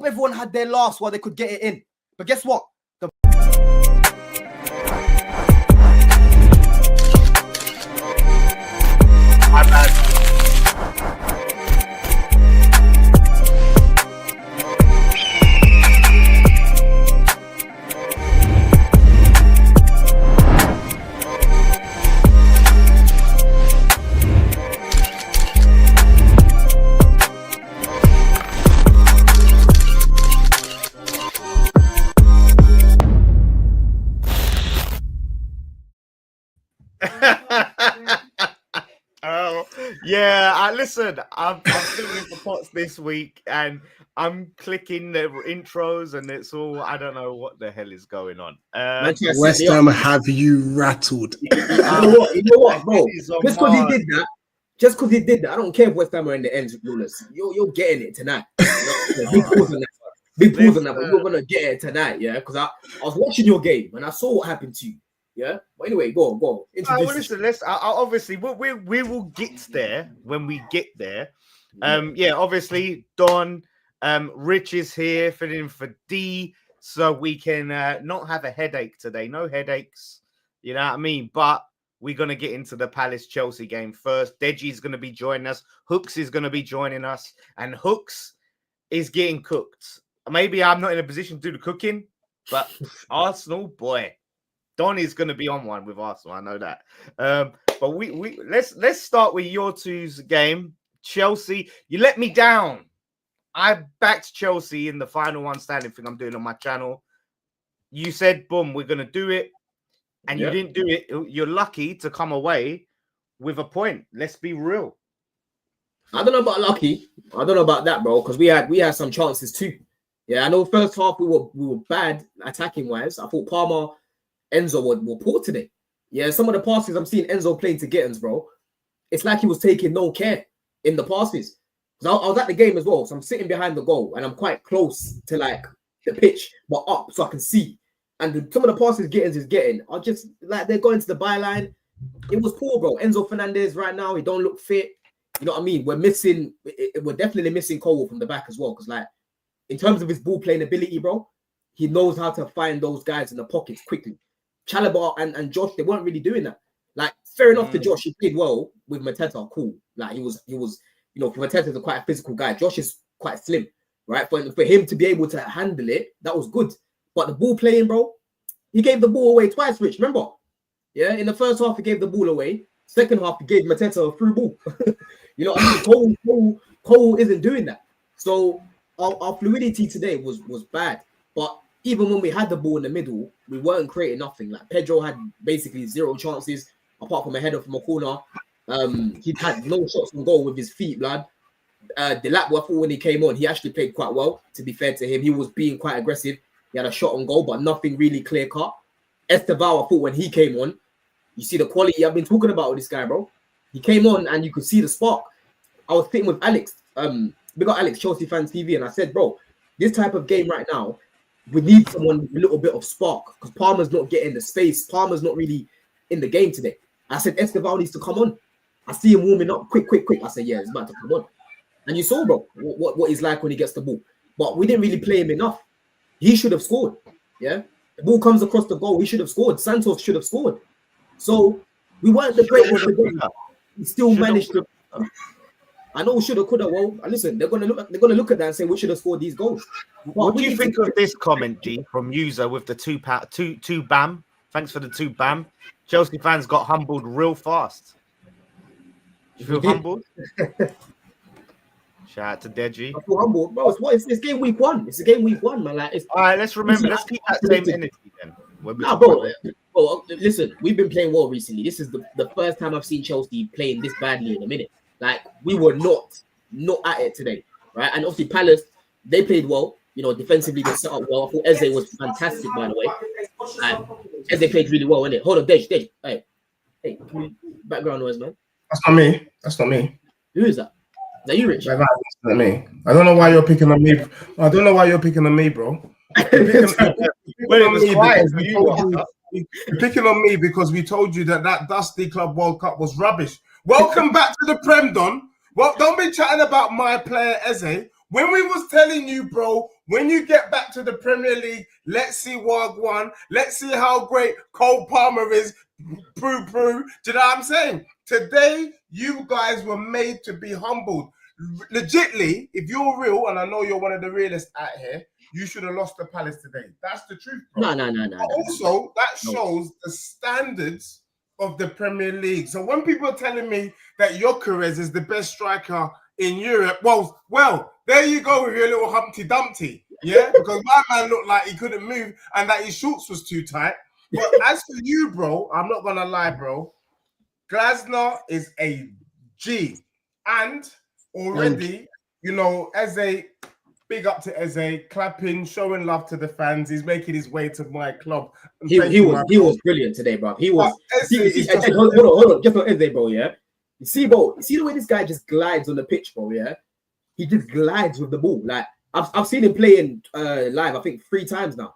everyone had their laughs while they could get it in. But guess what? My bad. Yeah, listen, I'm filming for Pots this week and I'm clicking the intros and it's all, I don't know what the hell is going on. West Ham have you rattled. You know what, bro? Just because he did that, I don't care if West Ham are in the ends, rulers. You're getting it tonight. Big pause on that. Big pause on that, but you're gonna get it tonight, yeah? Because I was watching your game and I saw what happened to you. Yeah, but anyway, go on. Listen, obviously we will get there when we get there. Yeah, obviously Don, Rich is here filling in for D, so we can not have a headache today. No headaches, you know what I mean? But we're gonna get into the Palace Chelsea game first. Deji's gonna be joining us. Hooks is gonna be joining us, and Hooks is getting cooked. Maybe I'm not in a position to do the cooking, but Arsenal, boy. Don is going to be on one with Arsenal. I know that. But we let's start with your two's game. Chelsea, you let me down. I backed Chelsea in the final one standing thing I'm doing on my channel. You said, boom, we're going to do it. And you didn't do it. You're lucky to come away with a point. Let's be real. I don't know about lucky. I don't know about that, bro, because we had some chances too. Yeah, I know first half we were bad attacking wise. I thought Palmer, Enzo were poor today. Yeah, some of the passes I'm seeing Enzo playing to Gittins, bro. It's like he was taking no care in the passes. Because I was at the game as well, so I'm sitting behind the goal and I'm quite close to like the pitch, but up so I can see. And some of the passes Gittins is getting are just like they're going to the byline. It was poor, bro. Enzo Fernandez right now, he don't look fit. You know what I mean? We're definitely missing Cole from the back as well. Because like in terms of his ball playing ability, bro, he knows how to find those guys in the pockets quickly. Chalobah and Josh, they weren't really doing that. Like, fair enough to Josh, he played well with Mateta, cool. Like he was, you know, Mateta's quite a physical guy. Josh is quite slim, right? For him to be able to handle it, that was good. But the ball playing, bro, he gave the ball away twice, Rich. Remember? Yeah, in the first half, he gave the ball away. Second half, he gave Mateta a through ball. You know what I mean? Cole isn't doing that. So our fluidity today was bad. But even when we had the ball in the middle, we weren't creating nothing. Like Pedro had basically zero chances apart from a header from a corner. He had no shots on goal with his feet, blood. Delap, I thought when he came on, he actually played quite well. To be fair to him, he was being quite aggressive. He had a shot on goal, but nothing really clear cut. Esteval, I thought when he came on, you see the quality I've been talking about with this guy, bro. He came on and you could see the spark. I was sitting with Alex. We got Alex, Chelsea Fans TV, and I said, bro, this type of game right now, we need someone with a little bit of spark because Palmer's not getting the space. Palmer's not really in the game today. I said, Esteval needs to come on. I see him warming up quick. I said, yeah, it's about to come on. And you saw, bro, what he's like when he gets the ball. But we didn't really play him enough. He should have scored. Yeah. The ball comes across the goal. He should have scored. Santos should have scored. So we weren't the greatest. We still managed to. I know shoulda, coulda. Well, listen, they're gonna look at that and say we should have scored these goals. What do you think of this comment, G, from user with the two bam? Thanks for the two bam. Chelsea fans got humbled real fast. You feel humbled? Shout out to Deji. I feel humbled, bro. It's game week one. It's a game week one, man. Like, all right, let's remember. Let's keep that same energy then. Nah, bro. Listen, we've been playing well recently. This is the first time I've seen Chelsea playing this badly in a minute. Like, we were not at it today, right? And obviously Palace, they played well. You know, defensively they set up well. I thought Eze was fantastic, by the way. Eze played really well, innit? Hold on, Dej. Hey, background noise, man. That's not me. Who is that? Is that you, Rich? That's not me. I don't know why you're picking on me. I don't know why you're picking on me, bro. You're picking on me because we told you that Dusty Club World Cup was rubbish. Welcome back to the Prem, Don. Well, don't be chatting about my player Eze When we was telling you, bro, when you get back to the Premier League, let's see Wagwan. Let's see how great Cole Palmer is. Prue. Do you know what I'm saying? Today, you guys were made to be humbled. Legitly, if you're real, and I know you're one of the realists out here, you should have lost the Palace today. That's the truth, bro. No. Also, that shows the standards of the Premier League. So when people are telling me that Gyökeres is the best striker in Europe, well, there you go with your little Humpty Dumpty, yeah? Because my man looked like he couldn't move and that his shorts was too tight. But as for you, bro, I'm not gonna lie, bro. Glasner is a G, and already, you know, Eze, big up to Eze, clapping, showing love to the fans. He's making his way to my club. He was brilliant today, bro. He was. Hold on, just on Eze, bro. Yeah, you see the way this guy just glides on the pitch, bro. Yeah, he just glides with the ball. Like I've seen him playing live. I think 3 times now.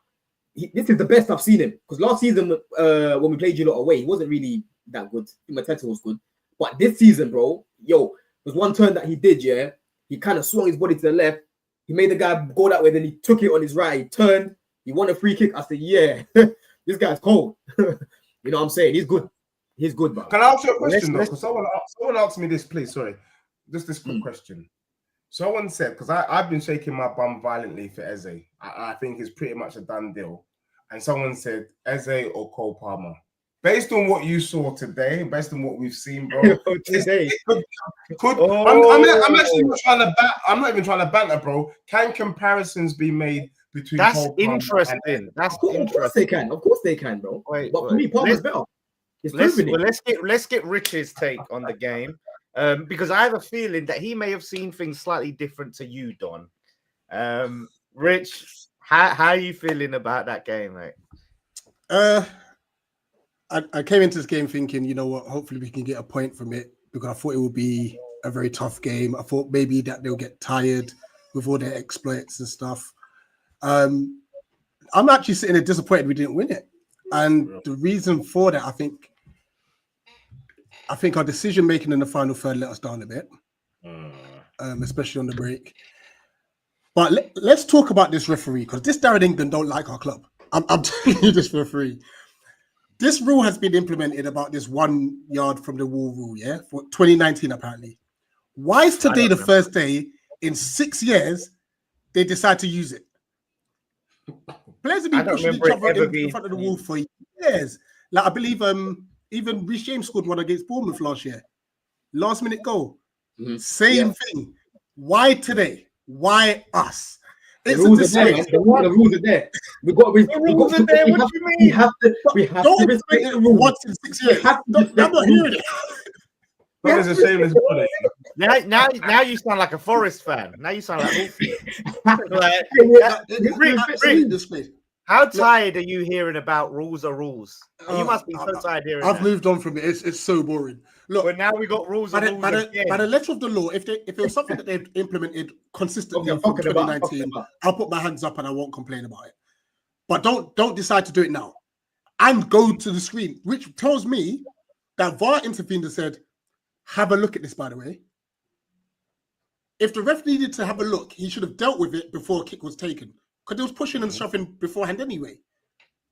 This is the best I've seen him, because last season when we played you lot away, he wasn't really that good. Mateta was good, but this season, bro, there's one turn that he did. Yeah, he kind of swung his body to the left. He made the guy go that way, then he took it on his right. He turned. He won a free kick. I said, yeah, this guy's cold. You know what I'm saying? He's good. He's good, bro. Can I ask you a question, though? Because someone asked me this, please. Sorry. Just this quick question. Someone said, because I've been shaking my bum violently for Eze. I think it's pretty much a done deal. And someone said, Eze or Cole Palmer. Based on what you saw today, based on what we've seen, bro, today, I'm actually not trying to I'm not even trying to banter, bro. Can comparisons be made between? That's Cole interesting. And That's of course they can. Of course they can, bro. But for me, Palmer's better. Let's get Rich's take on the game, because I have a feeling that he may have seen things slightly different to you, Don. Rich, how are you feeling about that game, mate? I came into this game thinking, you know what, hopefully we can get a point from it, because I thought it would be a very tough game. I thought maybe that they'll get tired with all their exploits and stuff. I'm actually sitting there disappointed we didn't win it. And the reason for that, I think our decision making in the final third let us down a bit, especially on the break. But let's talk about this referee, because this Darren England don't like our club. I'm telling you this for free. This rule has been implemented about this 1 yard from the wall rule, yeah, for 2019 apparently. Why is today the first day in 6 years they decide to use it? Players have been pushing each other in front of the wall for years. Like I believe even Reece James scored one against Bournemouth last year. Last minute goal. Same thing. Why today? Why us? It's the rules are there. The rules are there. What do you mean? We have to respect the rules. Once in 6 years. I'm not hearing it. That is a shameless body. Now you sound like a Forest fan. Now you sound like How tired are you hearing about rules are rules? You must be so tired hearing. I've moved on from it. It's so boring. Look, but now we got rules by the letter of the law. If it was something that they've implemented consistently from 2019, I'll put my hands up and I won't complain about it. But don't decide to do it now and go to the screen, which tells me that VAR intervened and said, "Have a look at this." By the way, if the ref needed to have a look, he should have dealt with it before a kick was taken. Because they was pushing and shoving beforehand anyway.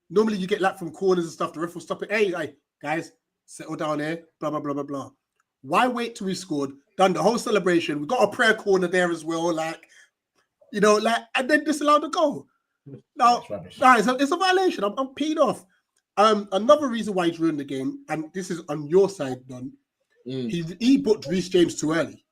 Normally you get like from corners and stuff, the ref will stop it. Hey, guys, settle down here, blah, blah, blah, blah, blah. Why wait till we scored, done the whole celebration? We got a prayer corner there as well, and then disallow the goal. Now, it's a violation. I'm peed off. Another reason why he's ruined the game, and this is on your side, Don, he booked Reece James too early.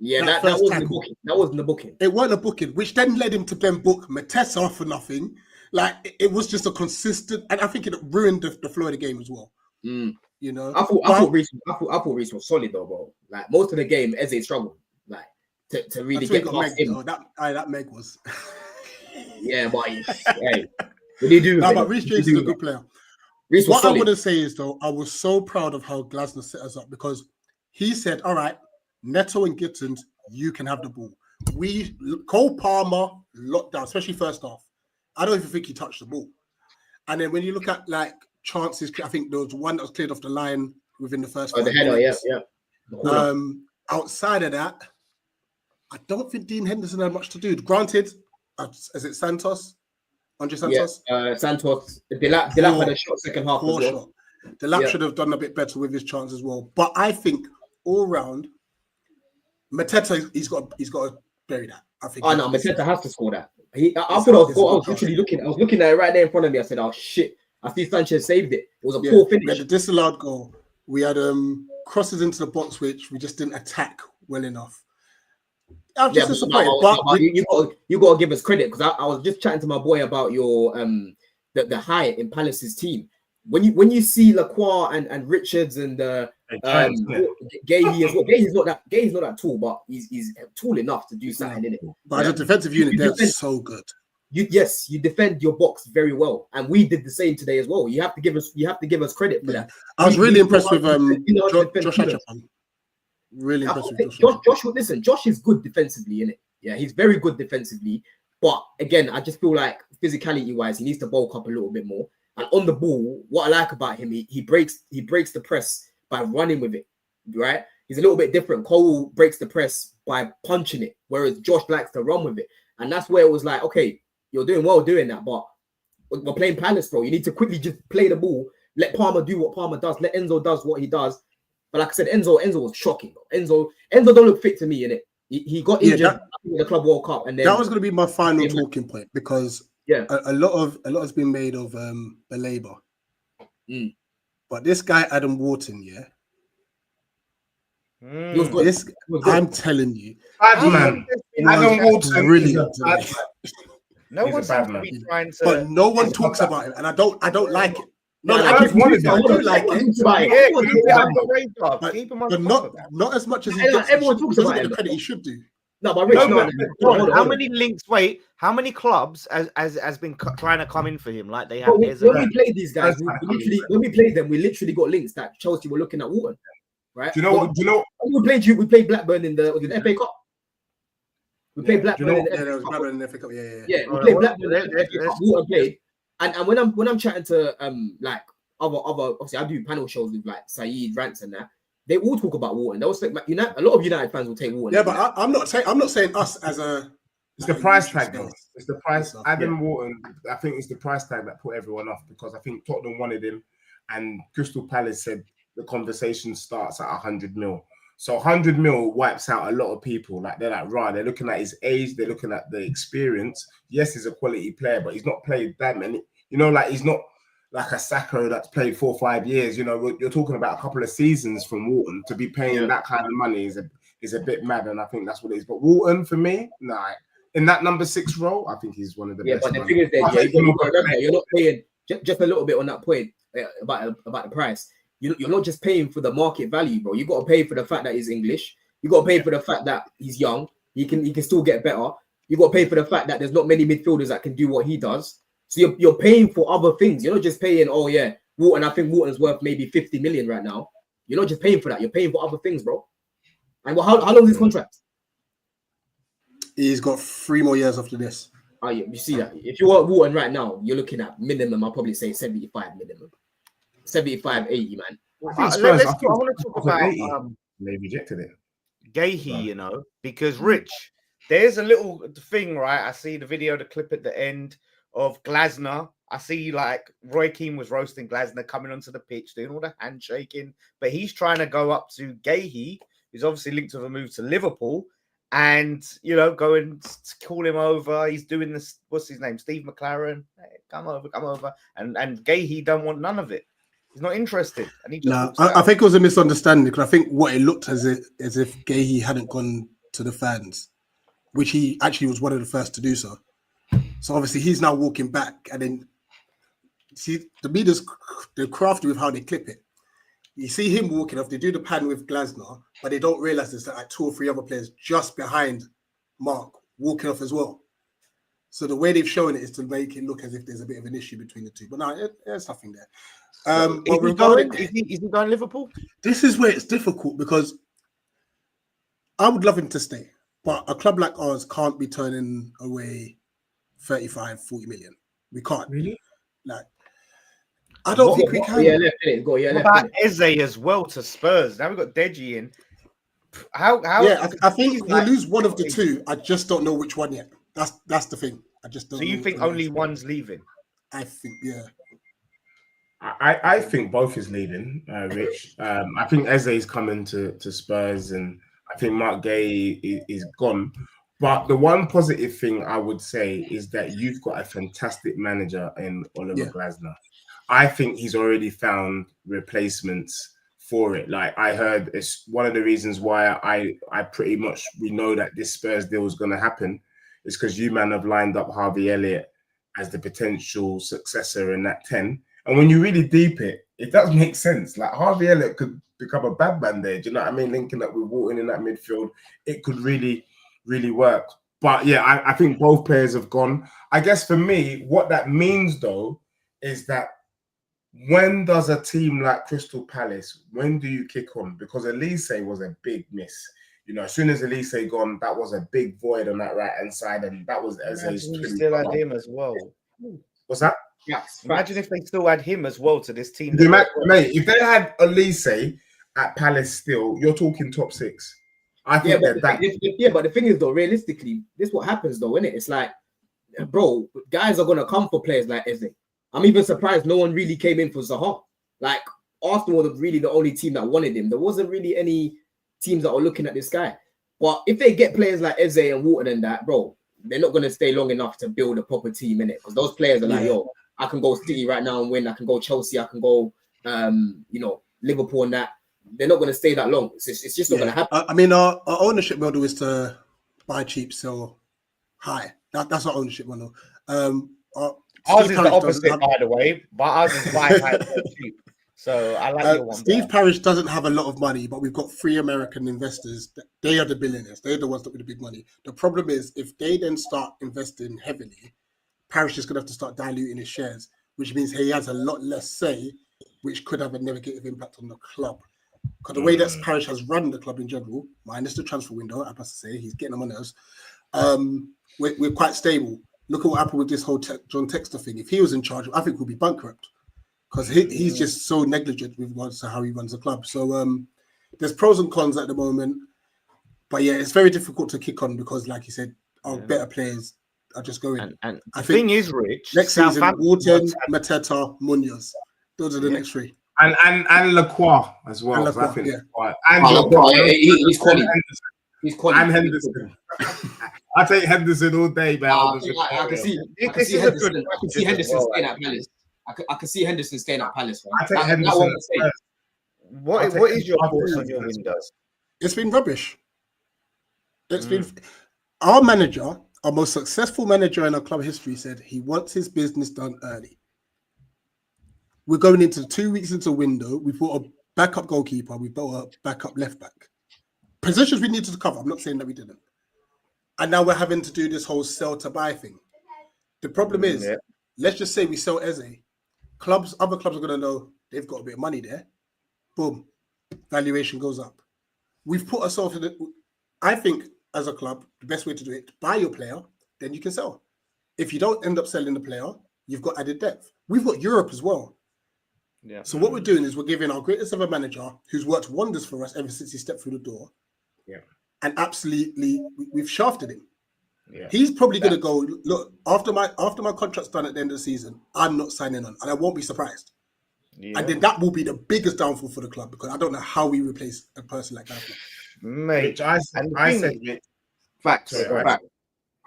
Yeah, that wasn't the booking. That wasn't the booking. It wasn't a booking, which then led him to then book Mateta for nothing. Like it was just a consistent, and I think it ruined the flow of the game as well. You know, I thought Reece was solid though, bro. Like most of the game, Eze struggled, like to really get past him. That Meg was. Yeah, but hey, what do you do? No, but Reece James is a good player. What I want to say is though, I was so proud of how Glasner set us up, because he said, "All right, Neto and Gittins, you can have the ball." Cole Palmer locked down, especially first half. I don't even think he touched the ball. And then when you look at like chances, I think there was one that was cleared off the line within the first. The header, yeah. Outside of that, I don't think Dean Henderson had much to do. Granted, is it Santos? Andre Santos? Yeah, Santos. Delap had a shot second half as well. Shot. Delap should have done a bit better with his chance as well. But I think all round, Mateta, he's got to bury that. I think. Oh no, Mateta has to score that. I was literally looking. I was looking at it right there in front of me. I said, "Oh shit!" I see Sanchez saved it. It was a poor finish. We had a disallowed goal. We had crosses into the box, which we just didn't attack well enough. I'm just disappointed. But you got to give us credit, because I was just chatting to my boy about your the height in Palace's team. When you see Lacroix and Richards and Gahey as well. Gahey's not that tall, but he's tall enough to do something in it. But as a defensive unit, they're so good. You defend your box very well, and we did the same today as well. You have to give us credit for that. I was really impressed with Josh Achapman. Really impressed with Josh. Listen, Josh is good defensively, innit? Yeah, he's very good defensively. But again, I just feel like physicality wise, he needs to bulk up a little bit more. And on the ball, what I like about him, he breaks the press by running with it, right? He's a little bit different. Cole breaks the press by punching it, whereas Josh likes to run with it. And that's where it was like, okay, you're doing well doing that, but we're playing Palace, bro. You need to quickly just play the ball, let Palmer do what Palmer does, let Enzo does what he does. But like I said, Enzo was shocking, bro. Enzo don't look fit to me, innit? He got injured in the Club World Cup, and then that was going to be my final talking point, because a lot has been made of Baleba. But this guy Adam Wharton, I'm telling you, Adam Wharton really. No one seems to be trying to, but no one talks about him, and I don't like it. No, I don't like it. But not as much as everyone talks about him. The credit he should do. No, but Rich, how many links? Wait, how many clubs has been trying to come in for him? Like they have. When we played these guys, when we played them, we literally got links that Chelsea were looking at Wharton, right? Do you know what? We played Blackburn in the FA Cup. We played Blackburn in the FA Cup. Yeah, we played Blackburn in the FA Cup. Wharton played, and when I'm chatting to like other obviously I do panel shows with like Saeed, Rants, and that. They all talk about Wharton. They also a lot of United fans will take Wharton. Yeah, but I'm not saying us as a. It's the price tag, though. It's the price. Adam Wharton, I think it's the price tag that put everyone off, because I think Tottenham wanted him, and Crystal Palace said the conversation starts at 100 mil. So 100 mil wipes out a lot of people. Like they're like, right, they're looking at his age, they're looking at the experience. Yes, he's a quality player, but he's not played that many. You know, like he's not like a Sacco that's played 4 or 5 years. You know, you're talking about a couple of seasons from Wharton. To be paying that kind of money is a bit mad, and I think that's what it is. But Wharton, for me, in that number 6 role, I think he's one of the best. But the thing is that you're not paying just a little bit on that point about the price. You're not just paying for the market value, bro. You got to pay for the fact that he's English. You got to pay for the fact that he's young. He can still get better. You got to pay for the fact that there's not many midfielders that can do what he does. So you're paying for other things. You're not just paying, Wharton. I think Wharton's worth maybe 50 million right now. You're not just paying for that. You're paying for other things, bro. And how long is his contract? He's got 3 more years after this. Oh, yeah, you see that. If you want Wharton right now, you're looking at minimum, I'll probably say 75 minimum. 75, 80, man. I want to talk about they rejected it. Gahey, because Rich, there's a little thing, right? I see the clip at the end of Glasner. I see like Roy Keane was roasting Glasner coming onto the pitch, doing all the handshaking, but he's trying to go up to Gahey, who's obviously linked with a move to Liverpool, and go and call him over. He's doing this. What's his name? Steve McLaren. Hey, come over. And Gahey don't want none of it. He's not interested. And he just I think it was a misunderstanding, because I think what it looked as if Gahey hadn't gone to the fans, which he actually was one of the first to do so. So obviously he's now walking back, and then see the media's they're crafty with how they clip it. You see him walking off. They do the pan with Glasner, but they don't realize there's like 2 or 3 other players just behind Mark walking off as well. So the way they've shown it is to make it look as if there's a bit of an issue between the two. But no, there's nothing there. Is he going Liverpool? This is where it's difficult, because I would love him to stay, but a club like ours can't be turning away 35, 40 million. We can't. Really? Like, I don't think we can. What about Eze as well to Spurs? Now we've got Deji in. How? Yeah, I think we'll lose one of the two. I just don't know which one yet. That's the thing. I just don't. So you know think only one's leaving? I think, yeah. I think both is leaving, Rich. I think Eze is coming to Spurs, and I think Mark Gay is gone. But the one positive thing I would say is that you've got a fantastic manager in Oliver Glasner. I think he's already found replacements for it. Like I heard, it's one of the reasons why I pretty much we know that this Spurs deal is going to happen is because you man have lined up Harvey Elliott as the potential successor in that 10. And when you really deep it, it does make sense. Like Harvey Elliott could become a bad man there. Do you know what I mean? Linking up with Walton in that midfield, it could really, really work. But yeah, I think both players have gone. I guess for me, what that means though, is that when does a team like Crystal Palace, when do you kick on? Because Elise was a big miss. You know, as soon as Elise gone, that was a big void on that right-hand side, and that was Eze's twin. Still had him as well. What's that? Yes. Imagine if they still had him as well to this team. Mate, if they had Elise at Palace still, you're talking top 6. I think but the thing is though, realistically, this is what happens though, isn't it? It's like, bro, guys are gonna come for players like Eze. I'm even surprised no one really came in for Zaha. Like Arsenal were really the only team that wanted him. There wasn't really any teams that were looking at this guy. But if they get players like Eze and Walton and that, bro, they're not gonna stay long enough to build a proper team in it. Because those players are like, yo, I can go City right now and win. I can go Chelsea. I can go, Liverpool and that. They're not going to stay that long. It's just not going to happen. I mean, our ownership model is to buy cheap, sell high. That's our ownership model. Ours is the opposite, by the way. But ours is buy high, sell cheap. So I like your one. Steve Parish doesn't have a lot of money, but we've got 3 American investors. They are the billionaires. They're the ones that with the big money. The problem is if they then start investing heavily, Parish is going to have to start diluting his shares, which means he has a lot less say, which could have a negative impact on the club. Because the way that Parish has run the club in general, minus the transfer window, I must say, he's getting on my nerves. We're quite stable. Look at what happened with this whole John Textor thing. If he was in charge, I think we'd be bankrupt because he's just so negligent with regards to how he runs the club. So there's pros and cons at the moment. But yeah, it's very difficult to kick on because, like you said, our better players are just going. And the thing is, Rich, next season, Walton, Mateta, Munoz. Those are the next 3. And Lacroix as well. And Lacroix, I think yeah. And he's quality. He's quality. And Henderson. I take Henderson all day, man. I can see Henderson staying at Palace. I can see Henderson staying at Palace. I take Henderson. What is your thoughts on your windows? It's been rubbish. It's been our manager, our most successful manager in our club history, said he wants his business done early. We're going into 2 weeks into window. We bought a backup goalkeeper. We bought a backup left back. Positions we needed to cover. I'm not saying that we didn't. And now we're having to do this whole sell to buy thing. The problem is, let's just say we sell Eze. Other clubs are going to know they've got a bit of money there. Boom. Valuation goes up. We've put ourselves in I think as a club, the best way to do it, buy your player, then you can sell. If you don't end up selling the player, you've got added depth. We've got Europe as well. Yeah. So what we're doing is we're giving our greatest ever manager, who's worked wonders for us ever since he stepped through the door, and absolutely we've shafted him. Yeah. He's probably going to go, look, after my contract's done at the end of the season, I'm not signing on, and I won't be surprised. Yeah. And then that will be the biggest downfall for the club because I don't know how we replace a person like that. Mate, I said, Rich. Facts.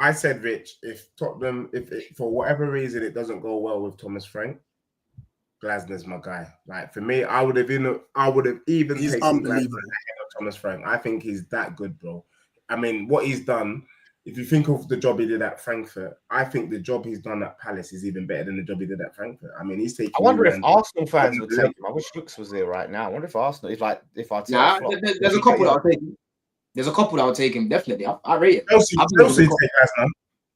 I said, Rich, if Tottenham, if for whatever reason it doesn't go well with Thomas Frank, Glasner's my guy. Like for me, I would have even he's taken unbelievable ahead of Thomas Frank. I think he's that good, bro. I mean, what he's done. If you think of the job he did at Frankfurt, I think the job he's done at Palace is even better than the job he did at Frankfurt. I mean, he's taking. I wonder if Arsenal fans would take him. I wish Brooks was there right now. I wonder if Arsenal, if there's a couple that I'll take him. There's a couple that I'll take him definitely. I rate it.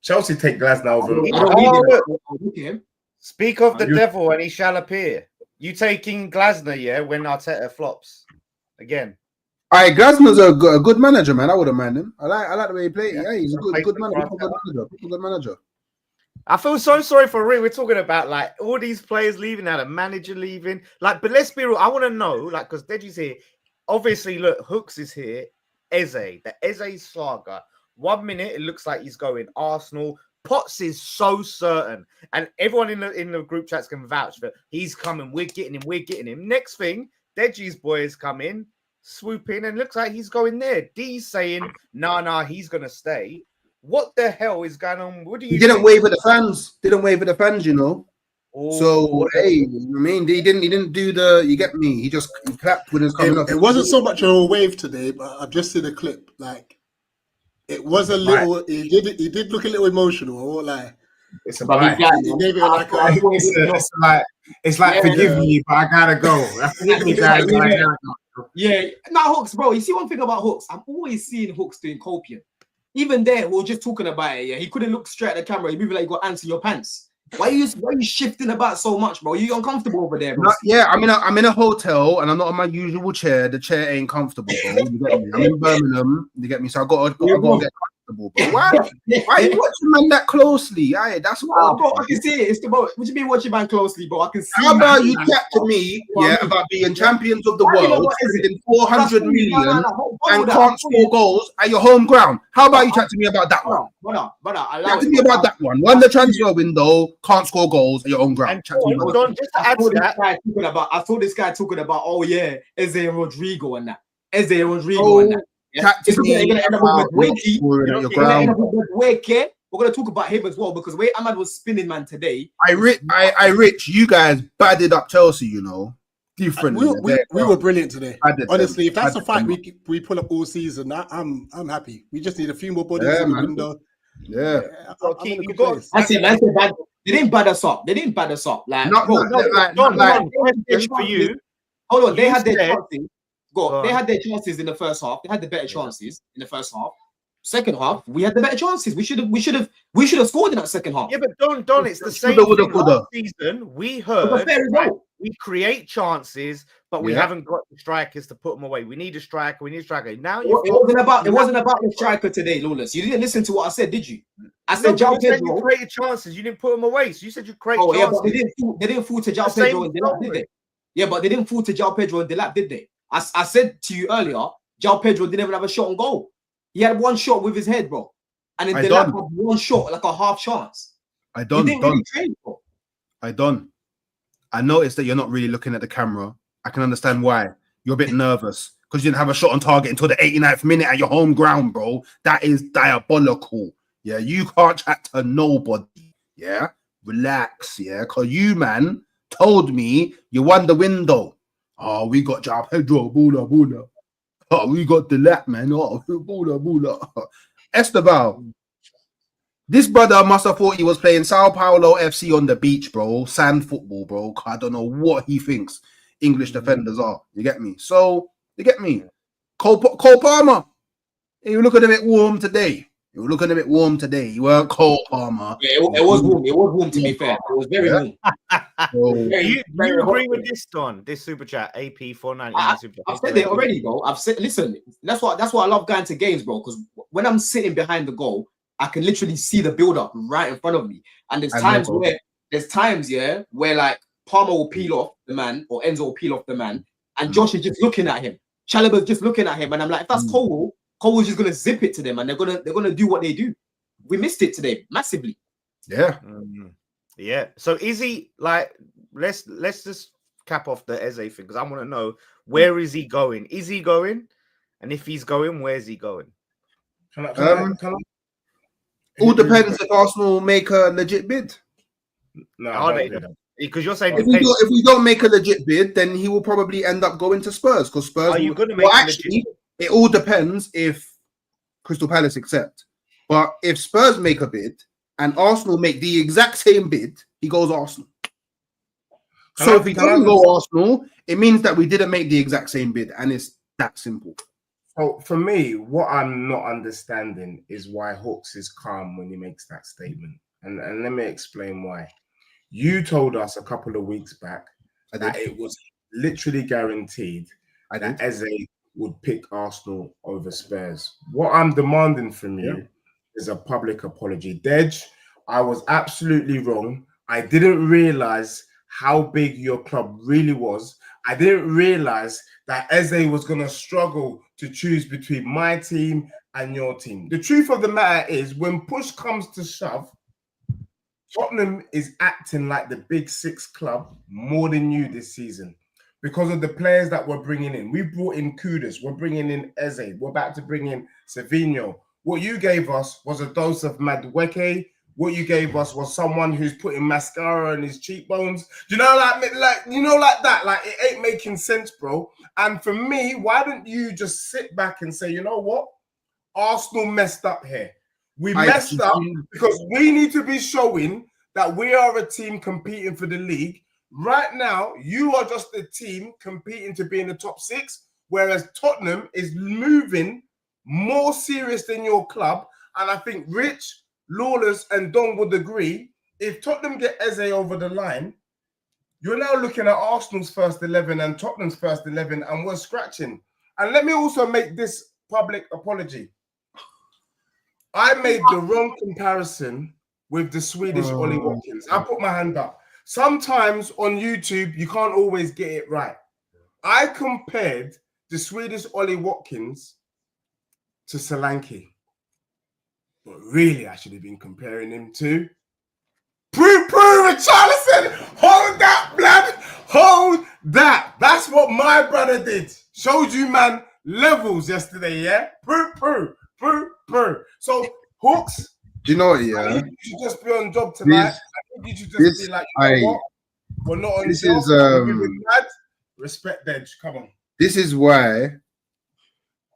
Chelsea take Glasner over. Speak of the devil, and he shall appear. You taking Glasner, yeah? When Arteta flops again. All right, Glasner's a good manager, man. I wouldn't mind him. I like the way he plays. Yeah, he's a good manager. I feel so sorry for Rick. We're talking about like all these players leaving now, the manager leaving. Like, but let's be real. I want to know, like, because Deji's here. Obviously, look, Hooks is here. Eze, the Eze saga. 1 minute it looks like he's going Arsenal. Potts is so certain, and everyone in the group chats can vouch for he's coming. We're getting him. We're getting him. Next thing, Deji's boys come in, swoop in, and looks like he's going there. D's saying, nah, he's gonna stay. What the hell is going on? What do you? He didn't think? wave at the fans. Didn't wave at the fans, you know. Oh, So hey, I mean, he didn't do the. You get me? He clapped when it was coming up. It wasn't so much of a wave today, but I've just seen a clip. Like it was a little. He did look a little emotional. I won't lie. It's a But bite. he He gave it like a. It's like forgive me, but I gotta go. Forgive me, guys. But I gotta go. Yeah, now Hooks, bro. You see one thing about Hooks, I'm always seeing Hooks doing copium. Even there, we were just talking about it. Yeah, he couldn't look straight at the camera. He moved like you got ants in your pants. Why are you shifting about so much, bro? You uncomfortable over there, bro? Yeah, I'm in a hotel and I'm not on my usual chair. The chair ain't comfortable, bro. You get me? I'm in Birmingham. You get me? So I got to get comfortable. Bro. Why are you watching man that closely? Aye, that's what. Bro, I can see it. It's about. What you mean watching man closely, bro? I can see. How about you chat to me? Yeah, about being champions of the world, spending 400 million and can't score goals at your home ground. How about you chat to me about that one? Chat to me about that one. Won the transfer window, can't score goals at your own ground. Chat to me about that. Just to add to that, I saw this guy talking about, oh yeah, Eze and Rodrigo and that. Eze and Rodrigo and that. Yeah. Chat to me about your ground. We're gonna talk about him as well because the way Ahmad was spinning man today. I rich. You guys badded up Chelsea, you know, differently. We were brilliant today. Honestly, if that's a fight we pull up all season, I'm happy. We just need a few more bodies in the window. Yeah. I said, man, they didn't bad us up. Like, for you. Hold on, they had their chances. They had their chances in the first half. They had the better chances in the first half. Second half, we had the better chances. We should have scored in that second half. Yeah, but Don, it's the same thing. Last season, we heard we create chances, but we haven't got the strikers to put them away. We need a striker. Now it wasn't about the striker today, Lawless. You didn't listen to what I said, did you? I said João Pedro. You created chances. You didn't put them away. So you said you created chances. Yeah, but they didn't fall to João Pedro and Delap, did they? Yeah, but they didn't fall to João Pedro and Delap, did they? I said to you earlier, João Pedro didn't even have a shot on goal. He had one shot with his head, bro. And then Delap had one shot, like a half chance. I noticed that you're not really looking at the camera. I can understand why. You're a bit nervous because you didn't have a shot on target until the 89th minute at your home ground, bro. That is diabolical. Yeah, you can't chat to nobody. Yeah, relax. Yeah, because you, man, told me you won the window. Oh, we got João Pedro, bula. Oh, we got the lap, man. Oh, bula. Esteval, this brother must have thought he was playing Sao Paulo FC on the beach, bro. Sand football, bro. I don't know what he thinks English defenders are. You get me? So, you get me? Cole Palmer, you looking a bit warm today. You weren't Cole Palmer. Yeah, it was warm. It was warm, to be fair. It was very warm. You agree with this, Don? This super chat, AP 490. I've said it already, bro. I've said, listen, that's why I love going to games, bro. Because when I'm sitting behind the goal, I can literally see the build-up right in front of me. And there's times where like Palmer will peel off the man or Enzo will peel off the man, and Josh is just looking at him. Chalobah's just looking at him, and I'm like, if that's Cole's just gonna zip it to them, and they're gonna do what they do. We missed it today massively. Yeah. Yeah. So is he like? Let's just cap off the Eze thing because I want to know where is he going? Is he going? And if he's going, where's he going? All depends if Arsenal make a legit bid. No, because you're saying if we don't make a legit bid, then he will probably end up going to Spurs because Spurs. Are you going to make a legit bid? It all depends if Crystal Palace accept. But if Spurs make a bid and Arsenal make the exact same bid, he goes Arsenal. So if he doesn't go Arsenal, it means that we didn't make the exact same bid, and it's that simple. So for me, what I'm not understanding is why Hawks is calm when he makes that statement. And let me explain why. You told us a couple of weeks back that it was literally guaranteed that Eze would pick Arsenal over Spurs. What I'm demanding from you is a public apology. Dej, I was absolutely wrong. I didn't realize how big your club really was. I didn't realize that Eze was going to struggle to choose between my team and your team. The truth of the matter is, when push comes to shove, Tottenham is acting like the big six club more than you this season because of the players that we're bringing in. We brought in Kudus, we're bringing in Eze, we're about to bring in Savinho. What you gave us was a dose of Madueke. What you gave us was someone who's putting mascara on his cheekbones. You know, like that. Like, it ain't making sense, bro. And for me, why don't you just sit back and say, you know what? Arsenal messed up here. We messed up because we need to be showing that we are a team competing for the league. Right now, you are just a team competing to be in the top six, whereas Tottenham is moving more serious than your club. And I think Rich, Lawless, and Don would agree, if Tottenham get Eze over the line, you're now looking at Arsenal's first 11 and Tottenham's first 11, and we're scratching. And let me also make this public apology. I made the wrong comparison with the Swedish Ollie Watkins. I put my hand up. Sometimes on YouTube, you can't always get it right. I compared the Swedish Ollie Watkins to Solanke. But really, I should have been comparing him to Richarlison. Hold that, blood. Hold that. That's what my brother did. Showed you, man, levels yesterday, yeah? So, Hooks, do you know what, yeah? You should just be on job tonight. I think you should just be like, you know what? We're not on job. Respect Dej. Come on. This is why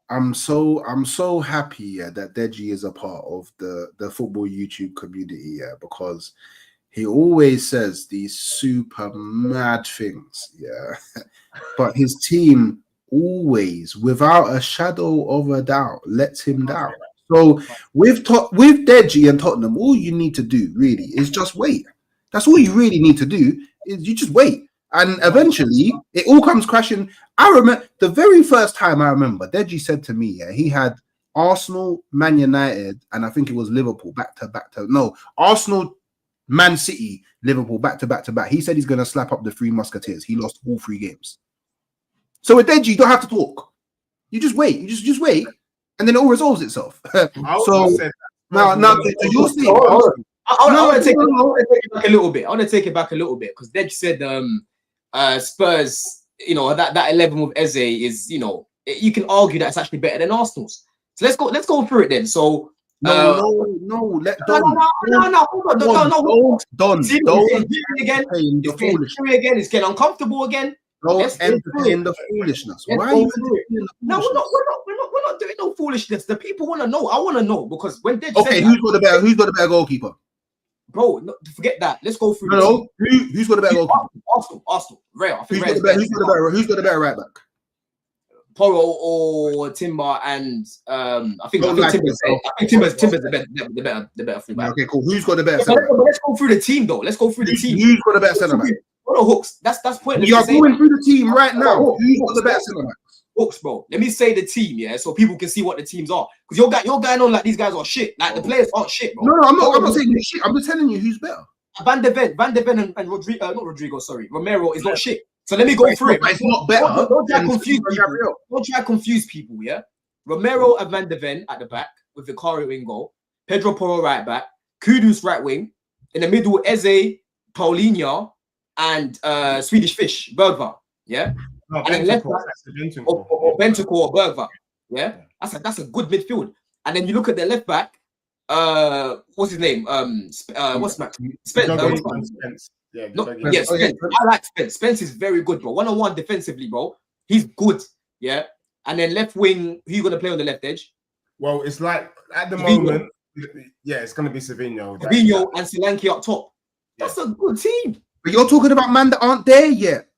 I'm so happy that Deji is a part of the football YouTube community, yeah, because he always says these super mad things, yeah. But his team always, without a shadow of a doubt, lets him down. So with Deji and Tottenham, all you need to do really is just wait. That's all you really need to do, is you just wait. And eventually, it all comes crashing. I remember the very first time I remember, Deji said to me, yeah, he had Arsenal, Man United, and I think it was Liverpool Arsenal, Man City, Liverpool back to back. He said he's going to slap up the Three Musketeers. He lost all 3 games. So with Deji, you don't have to talk. You just wait. You just wait, and then it all resolves itself. So now you'll see. I want to take it back a little bit. I want to take it back a little bit because Deji said Spurs, you know, that 11 with Eze is, you know, you can argue that it's actually better than Arsenal's. So let's go through it then. So no, Don. It's getting uncomfortable again. Don't entertain the foolishness. Why are you entertaining the foolishness? No, we're not doing no foolishness. The people want to know. I want to know because when Deji said who's got the better goalkeeper? Bro, no, forget that. Let's go through. No, who's got the better goalkeeper? Arsenal. Real. Who's got the better right back? Poro or Timber, and I think Timber's the better full back. Okay, cool. Who's got the better? Let's go through the team though. Let's go through the team. Who's got the better centre back? Hooks. That's pointless. We are going through the team right now. Who's got the better centre back? Hooks, bro. Let me say the team, yeah, so people can see what the teams are. Because you're going on like these guys are shit. Like the players aren't shit, bro. No, I'm not saying you're shit. I'm just telling you who's better. Van de Ven and Romero is not shit. So let me go through it. It's not better. Don't try to confuse people. Don't try to confuse people, yeah? Romero and Van de Ven at the back with Vicario in goal. Pedro Porro right back. Kudus right wing. In the middle, Eze, Paulinho, and Swedish Fish, Bergvall, yeah? No, and then left back, or Bentancur or Bergvall, yeah? That's a good midfield. And then you look at the left back, what's his name? What's Max? Spence. Spence. I like Spence. Spence is very good, bro. 1-on-1 defensively, bro. He's good, yeah? And then left wing, who you going to play on the left edge? Well, it's like, at the moment, yeah, it's going to be Savinho. Savinho and Solanke up top. That's a good team. But you're talking about men that aren't there yet.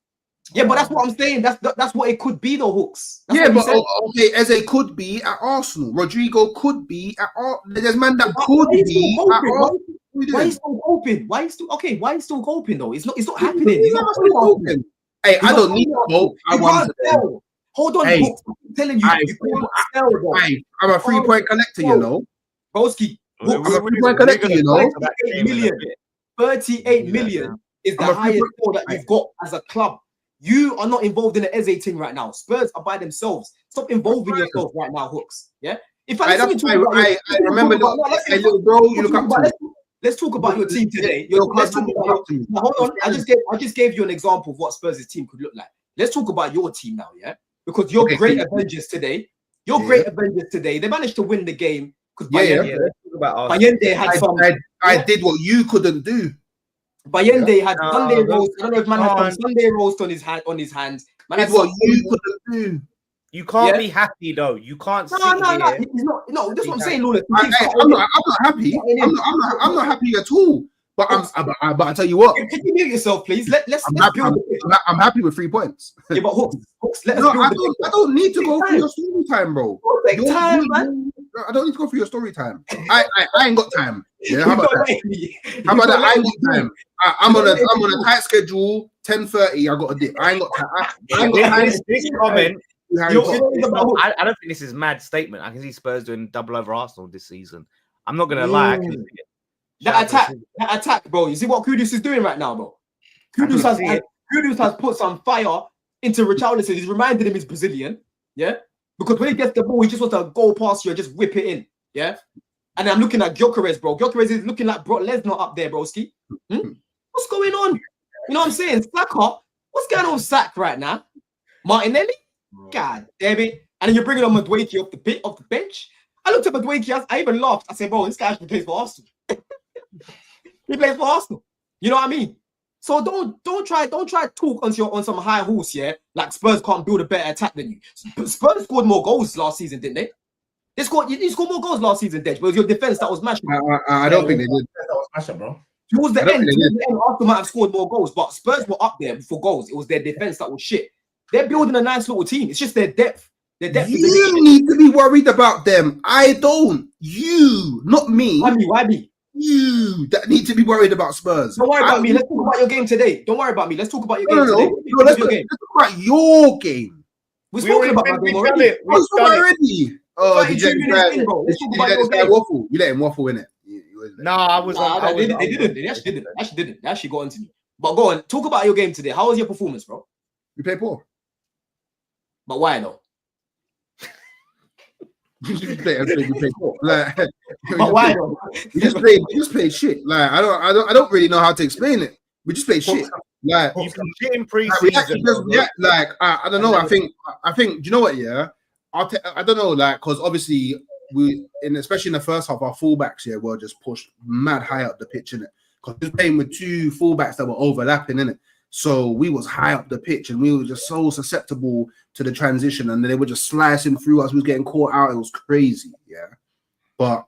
Yeah, but that's what I'm saying. That's what it could be, though, Hooks. That's okay, Eze could be at Arsenal. Rodrigo could be at Arsenal. There's man that could be at Arsenal. Why are you still hoping? Why are you still hoping, though? It's not happening. He's not hoping. Hey, I don't need hope. I want to. Hold on, Hooks. I'm telling you. I'm a 3-point collector, you know. Broski. I'm a 3-point collector, you know. 38 million is the highest score that you've got as a club. You are not involved in the Eze thing right now. Spurs are by themselves. Stop involving yourself right now, Hooks. Yeah. If I remember little bro, you look up to me. Let's talk about your team today. Let's talk about hold on. I just gave you an example of what Spurs' team could look like. Let's talk about your team now, yeah? Because your great Avengers today, they managed to win the game because Bayende had some. I did what you couldn't do. Bayende had Sunday roast. I don't know if man had some Sunday roast on his hand. Man did what you couldn't do. You can't be happy though. You can't. No. He's not. No, that's what I'm saying, Lawless. I'm not happy. I'm not happy at all. But I tell you what. Can you mute yourself, please? Let's build I'm happy with 3 points. Yeah, but Hooks, I don't need to go through your story time, bro. I don't need to go through your story time. I ain't got time. Yeah, how about that? How about that? I ain't got time. I'm on a tight schedule. 10:30. I got a dip. I ain't got time. This comment. I don't think this is mad statement. I can see Spurs doing double over Arsenal this season. I'm not gonna lie. That attack, bro. You see what Kudus is doing right now, bro? Kudus has put some fire into Richarlison. He's reminded him he's Brazilian, yeah. Because when he gets the ball, he just wants to go past you and just whip it in, yeah. And I'm looking at Gyökeres, bro. Gyökeres is looking like Brock Lesnar up there, broski. What's going on? You know what I'm saying? Saka, what's going on with Sack right now? Martinelli, God damn it! And then you're bringing on Madueke off the bench. I looked at Madueke, I even laughed. I said, bro, this guy actually plays for Arsenal. He plays for Arsenal. You know what I mean? So don't try to talk on some high horse, yeah? Like Spurs can't build a better attack than you. Spurs scored more goals last season, didn't they? You scored more goals last season, Dej, but it was your defense that was mashing. I don't think they did. That was mashing, bro. Towards the end, Arsenal might have scored more goals, but Spurs were up there for goals. It was their defense that was shit. They're building a nice little team. It's just their depth. You need to be worried about them. I don't. You, not me. Why me? You that need to be worried about Spurs. Don't worry about me. Let's talk about your game today. Don't worry about me. Let's talk about your game today. Let's talk about your game. We're talking about my game already. Oh, did you let this guy waffle? You let him waffle, innit? No, I was. They didn't. They actually didn't. They actually got onto me. But go on. Talk about your game today. How was your performance, bro? You play poor. But why though? You play poor. Like, but why though? We just played shit. Like I don't really know how to explain it. We just played shit. Like you can shit in pre-season. I don't know. I think. Do you know what? Yeah. I don't know. Like because obviously especially in the first half, our fullbacks were just pushed mad high up the pitch, innit? Because we were playing with 2 fullbacks that were overlapping, innit? So we was high up the pitch and we were just so susceptible to the transition, and they were just slicing through us. We was getting caught out. It was crazy, yeah. But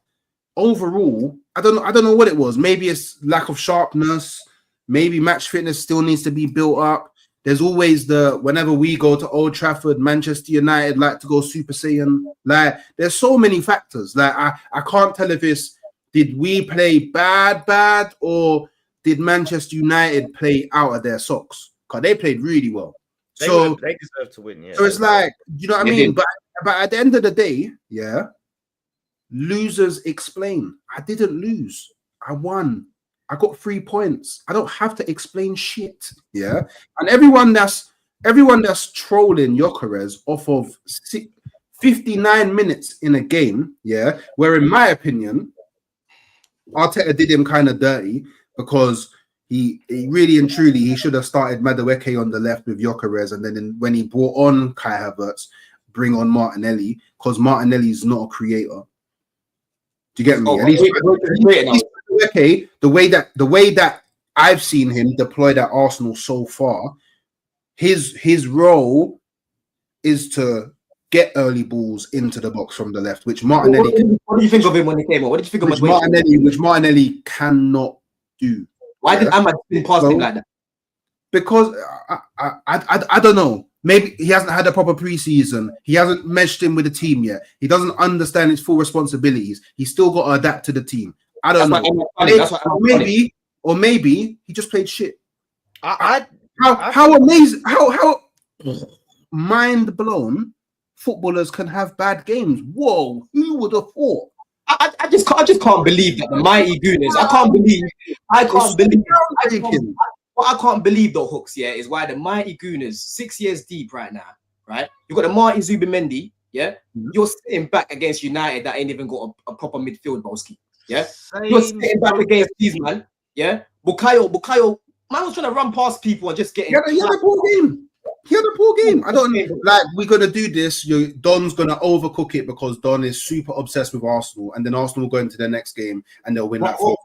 overall, I don't know what it was. Maybe it's lack of sharpness. Maybe match fitness still needs to be built up. There's always whenever we go to Old Trafford, Manchester United like to go Super Saiyan. Like there's so many factors. Like I can't tell if it's did we play bad or did Manchester United play out of their socks? Because they played really well. They deserve to win, yeah. So it's like, you know what I mean? But at the end of the day, yeah, losers explain. I didn't lose. I won. I got 3 points. I don't have to explain shit. Yeah. And everyone that's trolling Gyökeres off of 59 minutes in a game, yeah, where in my opinion, Arteta did him kind of dirty. Because he really and truly he should have started Madueke on the left with Gyökeres, and then when he brought on Kai Havertz, bring on Martinelli, because Martinelli's not a creator. Do you get me? And Madueke, the way that I've seen him deployed at Arsenal so far, his role is to get early balls into the box from the left, which Martinelli. What do you think of him when he came on? What did you think of which Martinelli cannot do. Why did Ahmad spin past him like that? Because I don't know. Maybe he hasn't had a proper preseason. He hasn't meshed in with the team yet. He doesn't understand his full responsibilities. He's still got to adapt to the team. I don't know. Or maybe he just played shit. How amazing! How mind blown footballers can have bad games. Whoa! Who would have thought? I just can't believe that the mighty Gooners. I can't believe. what I can't believe though, Hooks, yeah, is why the mighty Gooners, 6 years deep right now, right? You've got the Martin Zubimendi, yeah? You're sitting back against United that ain't even got a proper midfield, Boski, yeah? You're sitting back against these, man, yeah? Bukayo, man was trying to run past people and just getting... He had a poor game. He had a poor game. I don't like. We're gonna do this. Don's gonna overcook it because Don is super obsessed with Arsenal, and then Arsenal will go into their next game and they'll win like 4-5-0.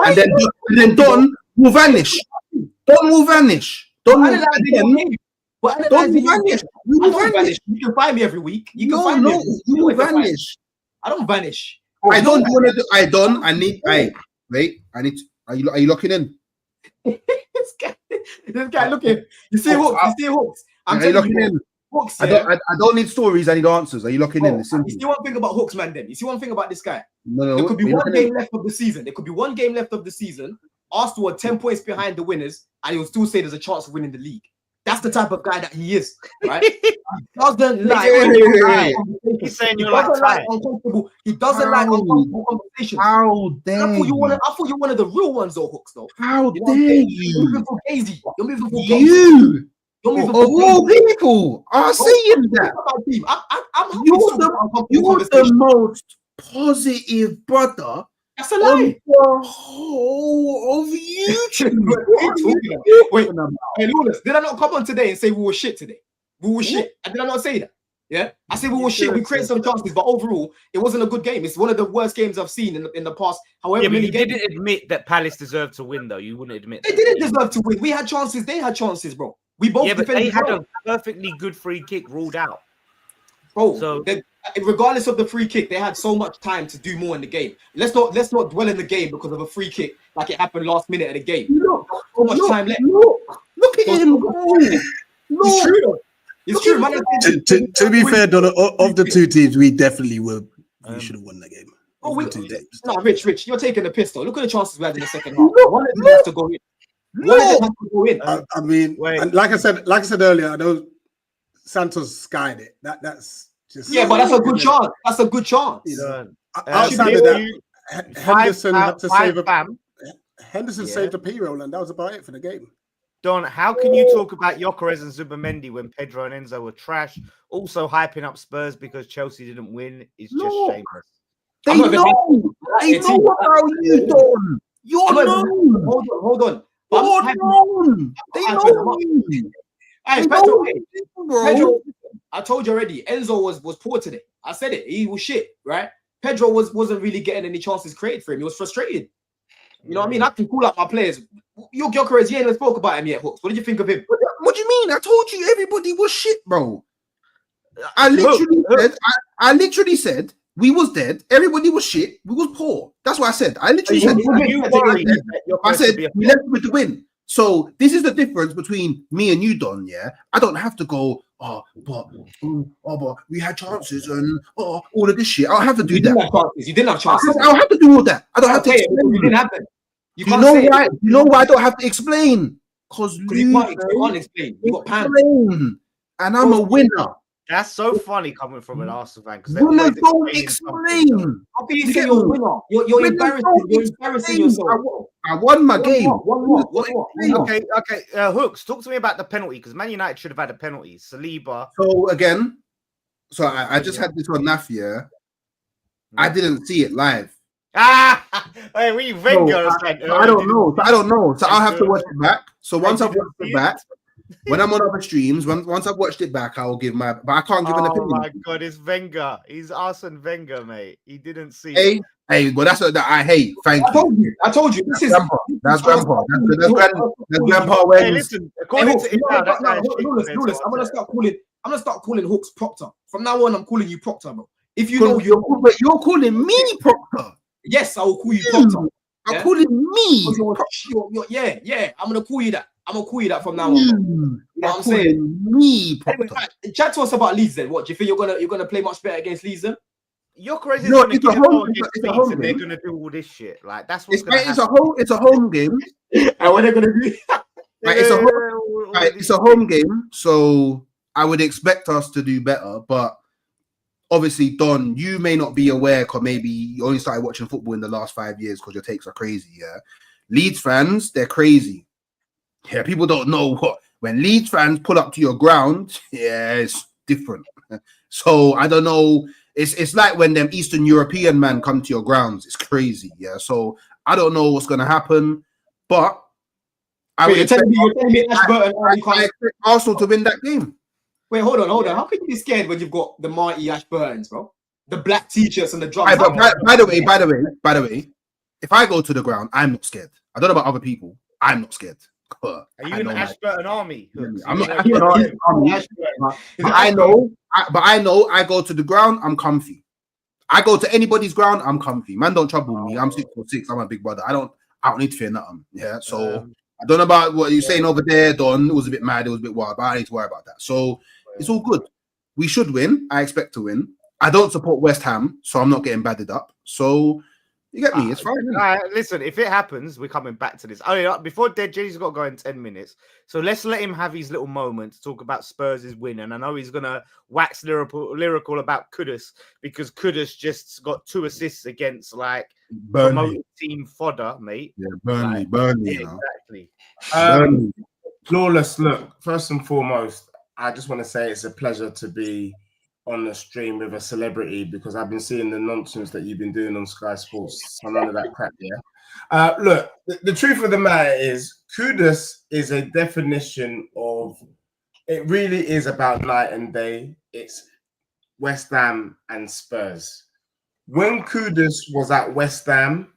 And then Don will vanish. Don will vanish. Don will vanish. You will vanish. You can find me every week. You can find me. You will vanish. I don't vanish. I don't want to do. I don't. I need. Wait. I need. Are you locking in? This guy, look at him. You see Hooks. You see Hooks. I'm telling you, Hooks. I don't need stories. I need answers. Are you locking in? You see one thing about Hooks, man. Then you see one thing about this guy. No. There could be one game left of the season. There could be one game left of the season. Arsenal are 10 points behind the winners, and he will still say there's a chance of winning the league. That's the type of guy that he is, right? He doesn't like. He's saying you're like uncomfortable. He doesn't like uncomfortable conversations. How dare I thought you one of the real ones, though, Hooks, though. How dare you? You're moving for Gazy. You're moving for Gazy. You're moving for all people are saying that. You're the most positive brother. That's a lie. The whole of YouTube. Wait, hey, Lawless, did I not come on today and say we were shit today? We were shit. Did I not say that? Yeah, I said we were shit. We created some chances, but overall, it wasn't a good game. It's one of the worst games I've seen in the past. However, yeah, but you didn't admit that Palace deserved to win, though. You wouldn't admit they didn't deserve to win. We had chances. They had chances, bro. We both but they had a perfectly good free kick ruled out. Bro, so regardless of the free kick, they had so much time to do more in the game. Let's not dwell in the game because of a free kick like it happened last minute of the game. So much time left. Look at him. It's true, though. It's true, man. To be fair, Donna, of the two teams, we definitely were. We should have won the game. Rich, you're taking the piss, though. Look at the chances we had in the second half. One of them has to go in. One of them has to go in. I mean, and like I said earlier, I know Santos skied it. That's just but that's a good chance. That's a good chance. Outside of that, Henderson had to save Henderson saved a P-roll, and that was about it for the game. Don, how can you talk about Gyökeres and Zubimendi when Pedro and Enzo were trash? Also hyping up Spurs because Chelsea didn't win is just shameless. They know about you, Don. You're known. Hold on. You're known. They know you. Hey, Pedro, I told you already, Enzo was poor today. I said it. He was shit, right? Pedro wasn't really getting any chances created for him. He was frustrated. You know what I mean? I can call out my players. Your Gyökeres, you ain't spoke about him yet, Hooks. What did you think of him? What do you mean? I told you everybody was shit, bro. I literally said we was dead. Everybody was shit. We was poor. That's what I said. I literally said. I said we left with the win. So this is the difference between me and you, Don. Yeah, I don't have to go. But we had chances and all of this shit. I don't have to do that. You didn't have chances. I don't have to do all that. I don't have to explain. You didn't have them. You know why? You know why I don't have to explain? Because you can't explain. You got panned. And I'm a winner. That's so funny coming from an Arsenal fan. Winners don't explain. How can you say you're a winner? You're embarrassing yourself. I won my game. Okay. Hooks, talk to me about the penalty because Man United should have had a penalty. Saliba. So again, I just had this on NAF, yeah. I didn't see it live. Hey, we Wenger. I don't know. So I'll have to watch it back. So once I've watched it back, when I'm on other streams, once I've watched it back, I'll give my. But I can't give an opinion. Oh my god, it's Wenger. He's Arsene Wenger, mate. He didn't see it. Hey, well, that's what I hate. Thank you. I told you. This is grandpa. That's grandpa. That's grandpa. Hey, listen. According to Lewis, I'm gonna start calling Hooks Proctor. From now on, I'm calling you Proctor, bro. If you know you're calling me Proctor. Yes, I will call you Proctor. I'm calling me. Yeah. I'm gonna call you that. I'm gonna call you that from now on. You know what I'm saying? Me, anyway, chat to us about Leeds then. What do you think you're gonna play much better against Leeds then? Gyökeres is going to get a goal against Leeds and they're going to do all this shit. Like that's what's going to happen. It's a home game. And what they're going to do? It's a home game, so I would expect us to do better. But obviously, Don, you may not be aware because maybe you only started watching football in the last 5 years because your takes are crazy. Yeah, Leeds fans, they're crazy. Yeah, people don't know what when Leeds fans pull up to your ground. Yeah, it's different. So I don't know. It's like when them Eastern European man come to your grounds. It's crazy. Yeah. So I don't know what's gonna happen, but I would expect you're telling me Ashburton, I expect Arsenal to win that game. Wait, hold on. How can you be scared when you've got the mighty Ashburtons, bro? The black t-shirts and the drums. By the way, if I go to the ground, I'm not scared. I don't know about other people. I'm not scared. Are you in the Ashburton army? I'm not Ashburton army. But I know I go to the ground, I'm comfy. I go to anybody's ground, I'm comfy. Man, don't trouble me. I'm 6'6". I'm a big brother. I don't need to fear nothing. Yeah. So I don't know about what you're saying over there, Don. It was a bit mad, it was a bit wild, but I don't need to worry about that. So it's all good. We should win. I expect to win. I don't support West Ham, so I'm not getting battered up. So you get me? It's fine. Listen, if it happens, we're coming back to this. Oh, yeah, before Dead J's got to go in 10 minutes. So let's let him have his little moment to talk about Spurs' win. And I know he's going to wax lyrical about Kudus because Kudus just got 2 assists against like promoted team fodder, mate. Yeah, Burnley. Yeah, exactly. Lawless, look, first and foremost, I just want to say it's a pleasure to be on the stream with a celebrity because I've been seeing the nonsense that you've been doing on Sky Sports. So none of that crap, yeah. Look, the truth of the matter is, Kudus is a definition of. It really is about night and day. It's West Ham and Spurs. When Kudus was at West Ham,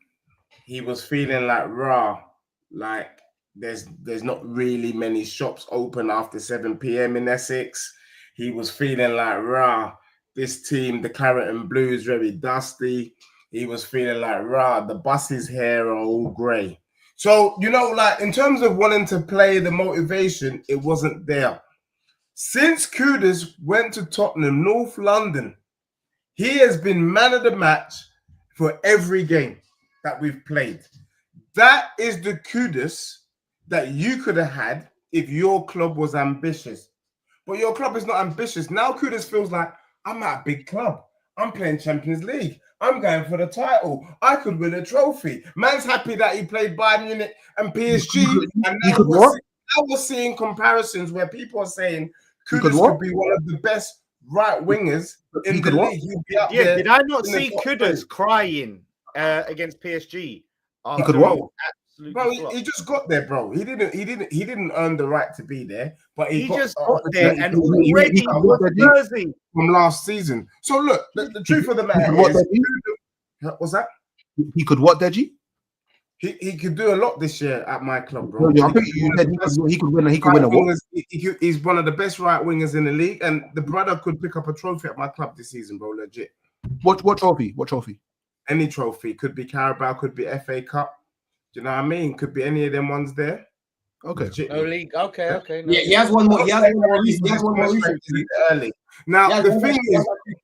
he was feeling like raw, like there's not really many shops open after 7 p.m. in Essex. He was feeling like, rah, this team, the Claret and Blue, is very dusty. He was feeling like, rah, the buses here are all grey. So, like in terms of wanting to play, the motivation, it wasn't there. Since Kudus went to Tottenham, North London, he has been man of the match for every game that we've played. That is the Kudus that you could have had if your club was ambitious. But your club is not ambitious. Now Kudus feels like, I'm at a big club. I'm playing Champions League. I'm going for the title. I could win a trophy. Man's happy that he played Bayern Munich and PSG. And now we're seeing comparisons where people are saying Kudus could be one of the best right wingers in the league. He'll be up there. Did I not see Kudus crying against PSG? He could what? Bro, he just got there, bro. He didn't earn the right to be there, but he just got there and already was Jersey from last season. So look, the truth of the matter is, what's that? He could what, Deji? He could do a lot this year at my club, bro. I think you said he could win. He could win a what? He's one of the best right wingers in the league, and the brother could pick up a trophy at my club this season, bro. Legit. What trophy? What trophy? Any trophy. Could be Carabao, could be FA Cup. Do you know what I mean? Could be any of them ones there. Okay. No league. Okay. No. Yeah, he has one more. He has one more recent. Early. Now the thing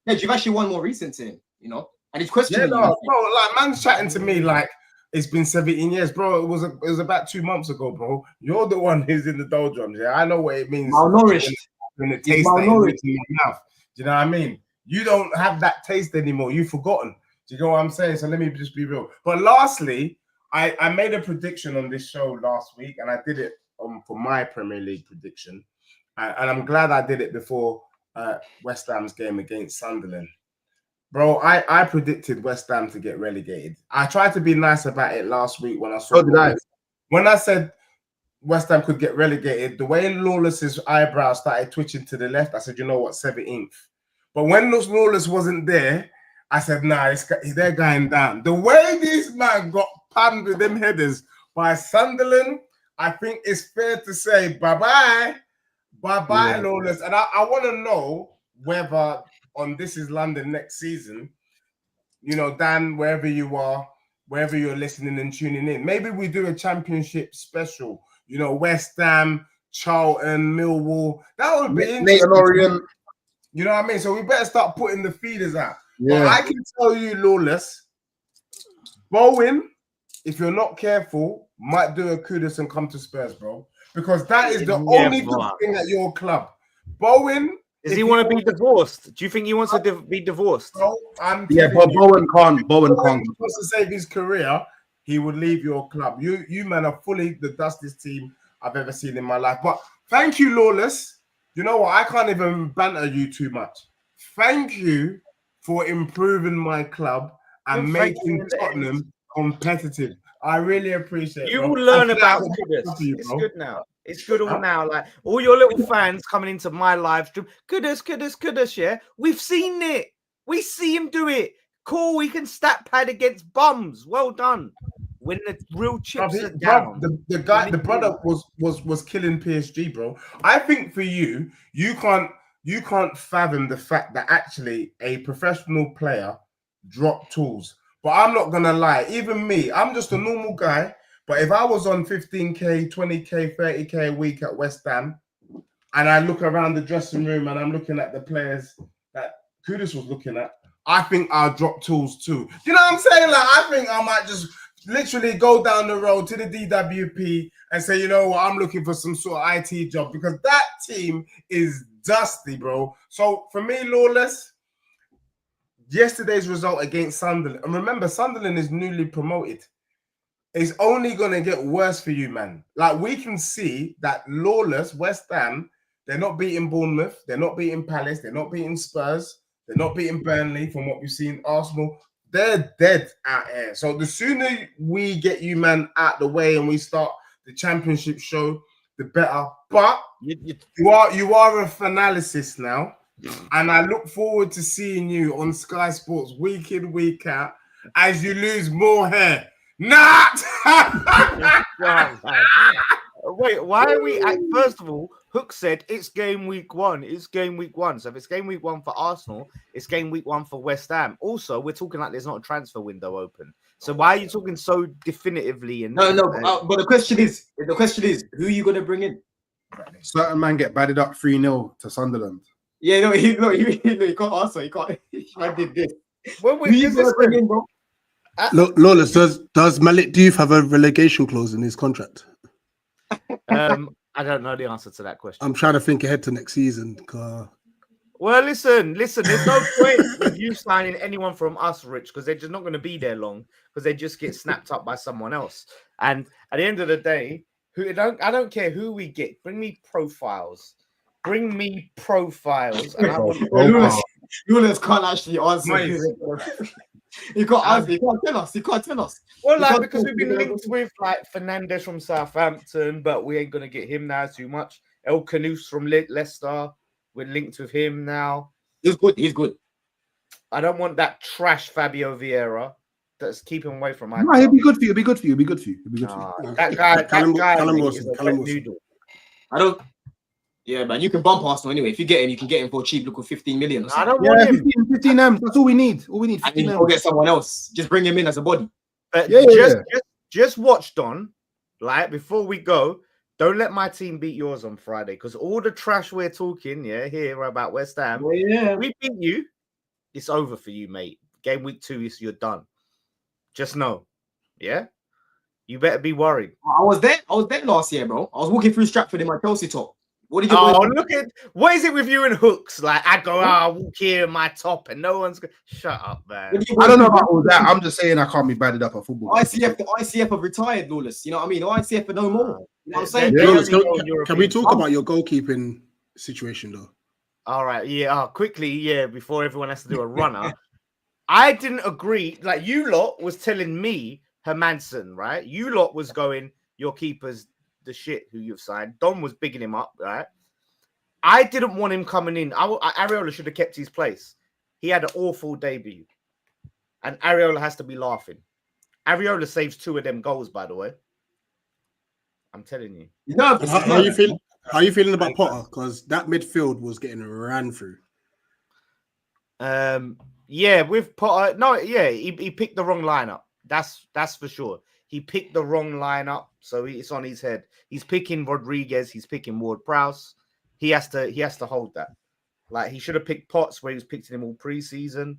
is, you've actually one more recent to him, and he's questioning bro. Like man's chatting to me like it's been 17 years, bro. It was about 2 months ago, bro. You're the one who's in the doldrums. Yeah, I know what it means. Malnourished. When it tastes in your mouth. Do you know what I mean? You don't have that taste anymore. You've forgotten. Do you know what I'm saying? So let me just be real. But lastly, I made a prediction on this show last week, and I did it for my Premier League prediction. And I'm glad I did it before West Ham's game against Sunderland. Bro, I predicted West Ham to get relegated. I tried to be nice about it last week when I saw when I said West Ham could get relegated, the way Lawless's eyebrows started twitching to the left, I said, you know what, 17th. But when Lawless wasn't there, I said, nah, they're going down. The way this man got panned with them headers by Sunderland, I think it's fair to say bye-bye, Lawless. And I want to know whether on This Is London next season, Dan, wherever you are, wherever you're listening and tuning in, maybe we do a championship special, West Ham, Charlton, Millwall. That would be interesting. You know what I mean? So we better start putting the feeders out. Yeah. But I can tell you, Lawless, Bowen, if you're not careful, might do a Kudus and come to Spurs, bro. Because that is the only good thing at your club. Bowen. Does he want to be divorced? Do you think he wants to be divorced? Bro, but Bowen can't. Bowen can't. If he wants to save his career, he would leave your club. You man are fully the Dusty's team I've ever seen in my life. But thank you, Lawless. You know what? I can't even banter you too much. Thank you for improving my club and making Tottenham competitive. I really appreciate it. You bro. will learn And about that was Kudus. for you, It's bro. good now. It's good all now. Like all your little fans coming into my live stream. Kudus, yeah. We've seen it. We see him do it. Cool, we can stat pad against bums. Well done. When the real chips are down. The brother was killing PSG, bro. I think for you can't fathom the fact that actually a professional player dropped tools. But I'm not gonna lie, even me, I'm just a normal guy. But if I was on 15k, 20k, 30k a week at West Ham, and I look around the dressing room and I'm looking at the players that Kudus was looking at, I think I'll drop tools too. You know what I'm saying? Like, I think I might just literally go down the road to the DWP and say, you know what, I'm looking for some sort of IT job because that team is dusty, bro. So for me, Lawless, yesterday's result against Sunderland, and remember, Sunderland is newly promoted. It's only going to get worse for you, man. Like, we can see that Lawless, West Ham, they're not beating Bournemouth, they're not beating Palace, they're not beating Spurs, they're not beating Burnley from what we've seen. Arsenal, they're dead out here. So the sooner we get you, man, out the way and we start the championship show, the better. But you are a finalist now. And I look forward to seeing you on Sky Sports week in, week out as you lose more hair. Not! Wait, why are we at, first of all, Hook said it's game week 1. It's game week 1. So if it's game week 1 for Arsenal, it's game week 1 for West Ham. Also, we're talking like there's not a transfer window open. So why are you talking so definitively? And but the question is, who are you gonna bring in? Certain man get batted up 3-0 to Sunderland. Yeah, no, you can't answer. You can't. I did this. Well, Who you gonna bring in, bro? Lawless, does Malik Diouf have a relegation clause in his contract? I don't know the answer to that question. I'm trying to think ahead to next season. Well, listen. There's no point with you signing anyone from us, Rich, because they're just not going to be there long because they just get snapped up by someone else. And at the end of the day, I don't care who we get. Bring me profiles. And I want Lawless can't actually answer. You can't answer. You can't tell us. Well, like, because we've been linked with like Fernandes from Southampton, but we ain't gonna get him now too much. El Canous from Leicester, we're linked with him now. He's good. I don't want that trash Fabio Vieira that's keeping away from my. No, he'll be good for you. He'll be good for you. That guy. Callum Wilson. I don't. Yeah, man, you can bump Arsenal anyway. If you get him, you can get him for cheap. Look at 15 million. Or I don't want him. 15 M's. That's all we need. And then you go get someone else. Just bring him in as a body. But just watch, Don. Like, before we go, don't let my team beat yours on Friday because all the trash we're talking here about West Ham. Oh, yeah. We beat you. It's over for you, mate. Game week 2 you're done. Just know. Yeah. You better be worried. I was there last year, bro. I was walking through Stratford in my Chelsea top. What did you look at what is it with you and Hooks? Like, I go, I walk here in my top and no one's going to shut up, man. I don't know about all that. I'm just saying I can't be batted up at football. ICF have retired, Lawless. You know what I mean? ICF are no more. You know what I'm saying? Lawless, can we talk about your goalkeeping situation though? All right, quickly, before everyone has to do a runner. I didn't agree. Like, you lot was telling me Hermansen, right? You lot was going, your keeper's the shit who you've signed. Don was bigging him up, right? I didn't want him coming in. Areola should have kept his place. He had an awful debut. And Areola has to be laughing. Areola saves 2 of them goals, by the way. I'm telling you. How are you feeling about Potter? Because that midfield was getting ran through. With Potter. He picked the wrong lineup. That's for sure. He picked the wrong lineup, so it's on his head. He's picking Rodriguez. He's picking Ward-Prowse. He has to hold that. Like, he should have picked Potts where he was picking him all preseason.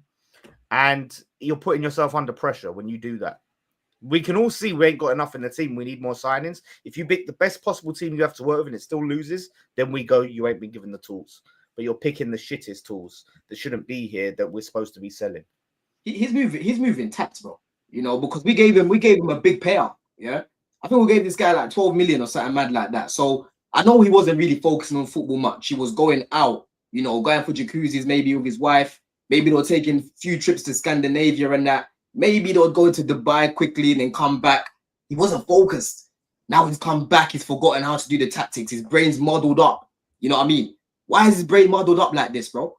And you're putting yourself under pressure when you do that. We can all see we ain't got enough in the team. We need more signings. If you pick the best possible team you have to work with and it still loses, then we go, you ain't been given the tools. But you're picking the shittest tools that shouldn't be here that we're supposed to be selling. He's moving tact, bro. You know, because we gave him a big payout. Yeah. I think we gave this guy like 12 million or something mad like that. So I know he wasn't really focusing on football much. He was going out, you know, going for jacuzzis, maybe with his wife. Maybe they were taking a few trips to Scandinavia and that. Maybe they would go to Dubai quickly and then come back. He wasn't focused. Now he's come back. He's forgotten how to do the tactics. His brain's muddled up. You know what I mean? Why is his brain muddled up like this, bro?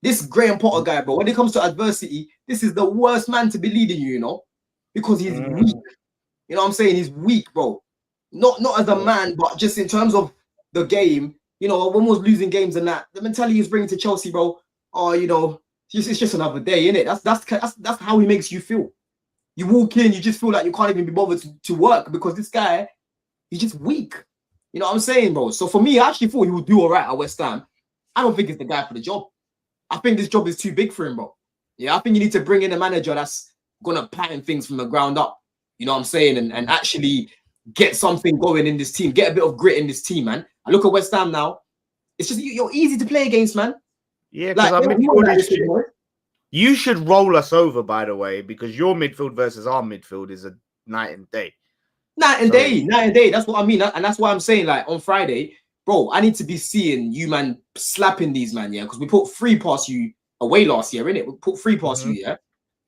This Graham Potter guy, bro, when it comes to adversity, this is the worst man to be leading you, you know, because he's weak. You know what I'm saying? He's weak, bro. Not as a man, but just in terms of the game, you know, when we was losing games and that, the mentality he's bringing to Chelsea, bro, oh, you know, it's just another day, innit? That's how he makes you feel. You walk in, you just feel like you can't even be bothered to work because this guy, he's just weak. You know what I'm saying, bro? So for me, I actually thought he would do all right at West Ham. I don't think it's the guy for the job. I think this job is too big for him, bro. Yeah, I think you need to bring in a manager that's gonna pattern things from the ground up. You know what I'm saying? And actually get something going in this team, get a bit of grit in this team, man. I look at West Ham now. It's just you're easy to play against, man. Yeah, because like, you should roll us over, by the way, because your midfield versus our midfield is a night and day. Night and day. That's what I mean. And that's why I'm saying, like, on Friday, bro, I need to be seeing you, man, slapping these, man, yeah? Because we put 3 past you away last year, innit? We put 3 past you, yeah?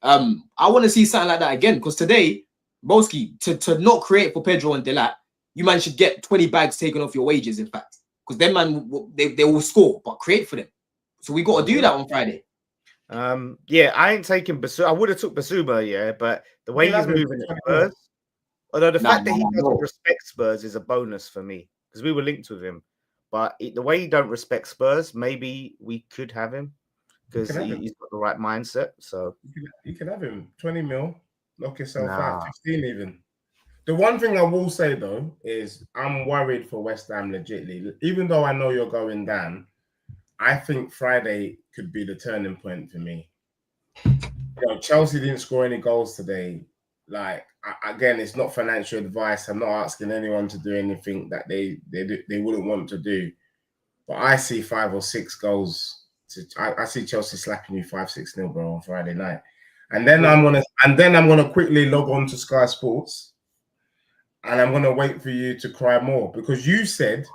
I want to see something like that again, because today, Boski, to not create for Pedro and Delat, you, man, should get 20 bags taken off your wages, in fact. Because them, man, they will score, but create for them. So we got to do that on Friday. Yeah, I ain't taking Basuma. I would have took Basuma, yeah, but the way he's moving at Spurs, although the fact that he doesn't respect Spurs is a bonus for me because we were linked with him. But the way he don't respect Spurs, maybe we could have him because he's got the right mindset. So you can have him 20 mil, knock yourself out, 15 even. The one thing I will say though is I'm worried for West Ham legitly. Even though I know you're going down, I think Friday could be the turning point for me. You know, Chelsea didn't score any goals today. Like, again, it's not financial advice. I'm not asking anyone to do anything that they wouldn't want to do. But I see 5 or 6 goals. I see Chelsea slapping you 5-6-0, bro, on Friday night. And then I'm gonna quickly log on to Sky Sports, and I'm gonna wait for you to cry more because you said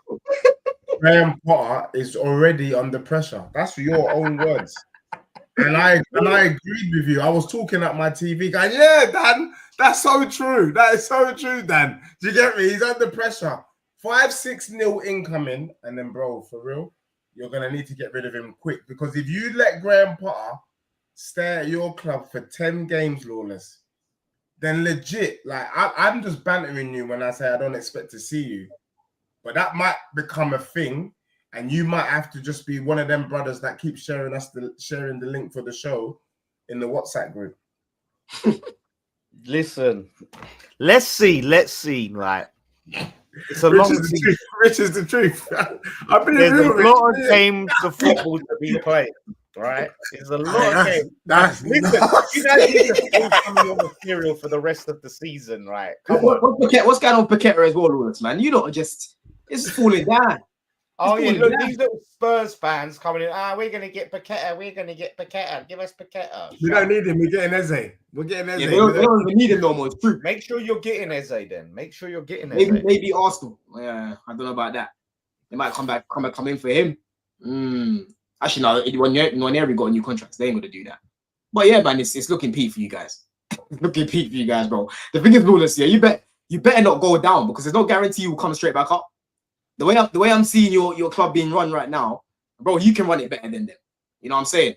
Graham Potter is already under pressure. That's your own words. And I agreed with you. I was talking at my TV going, yeah, Dan, that's so true. That is so true, Dan. Do you get me? He's under pressure. 5-6-0 incoming. And then, bro, for real, you're going to need to get rid of him quick. Because if you let Graham Potter stay at your club for 10 games, Lawless, then legit, like, I'm just bantering you when I say I don't expect to see you. But that might become a thing, and you might have to just be one of them brothers that keep sharing the link for the show in the WhatsApp group. Listen, let's see. Right, it's a long season. Rich is the truth. There's a lot of games of football to be played. Right, there's a lot of games. Listen, you guys need to hold some of your material for the rest of the season, right? What's going on with Paqueta as well, Lawrence, man? You don't just. It's falling down. Oh, yeah, look, these little Spurs fans coming in. We're going to get Paqueta. We're going to get Paqueta. Give us Paqueta. We don't need him. We're getting Eze. We're getting Eze. Yeah, we don't even need him no more. It's true. Make sure you're getting Eze then. Make sure you're getting Eze. Maybe Arsenal. Yeah, I don't know about that. They might come in for him. Actually, no, when Nwaneri got a new contract, they ain't going to do that. But yeah, man, it's looking peak for you guys. It's looking peak for you guys, bro. The thing is, Lawless, yeah, you better not go down because there's no guarantee you will come straight back up. The way I'm seeing your club being run right now, bro, you can run it better than them. You know what I'm saying?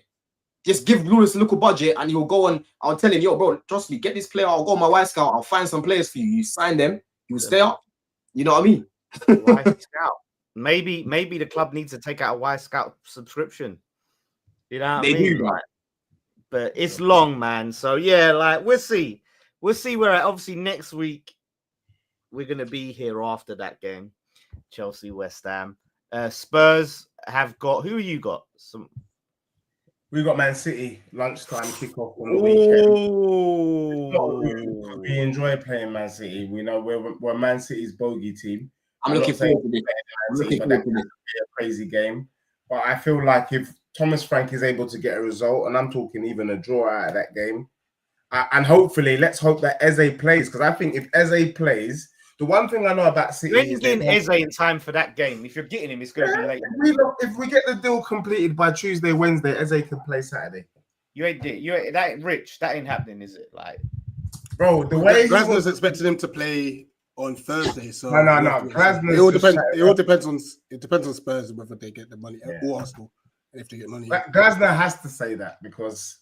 Just give Lewis a little budget and he'll go on. I'll tell him, yo, bro, trust me, get this player. I'll go on my Y Scout. I'll find some players for you. You sign them, you will stay up. You know what I mean? Y Scout. Maybe the club needs to take out a Y Scout subscription. You know what I mean? Do, right? But it's long, man. So yeah, like we'll see. We'll see where obviously next week we're gonna be here after that game. Chelsea, West Ham. Spurs have got. Who you got? We got Man City lunchtime kickoff on the weekend. We enjoy playing Man City. We know we're Man City's bogey team. I'm looking forward to this. A crazy game, but I feel like if Thomas Frank is able to get a result, and I'm talking even a draw out of that game, and hopefully let's hope that Eze plays because I think if Eze plays. The one thing I know about City When is getting Eze in time for that game, if you're getting him, it's going to be late. if we get the deal completed by Tuesday, Wednesday, Eze can play Saturday. You ain't that ain't rich. That ain't happening, is it? Like, bro, the way Glasner's expecting him to play on Thursday. So no. It all depends. It all depends on Spurs whether they get the money or Arsenal if they get money. Glasner has to say that because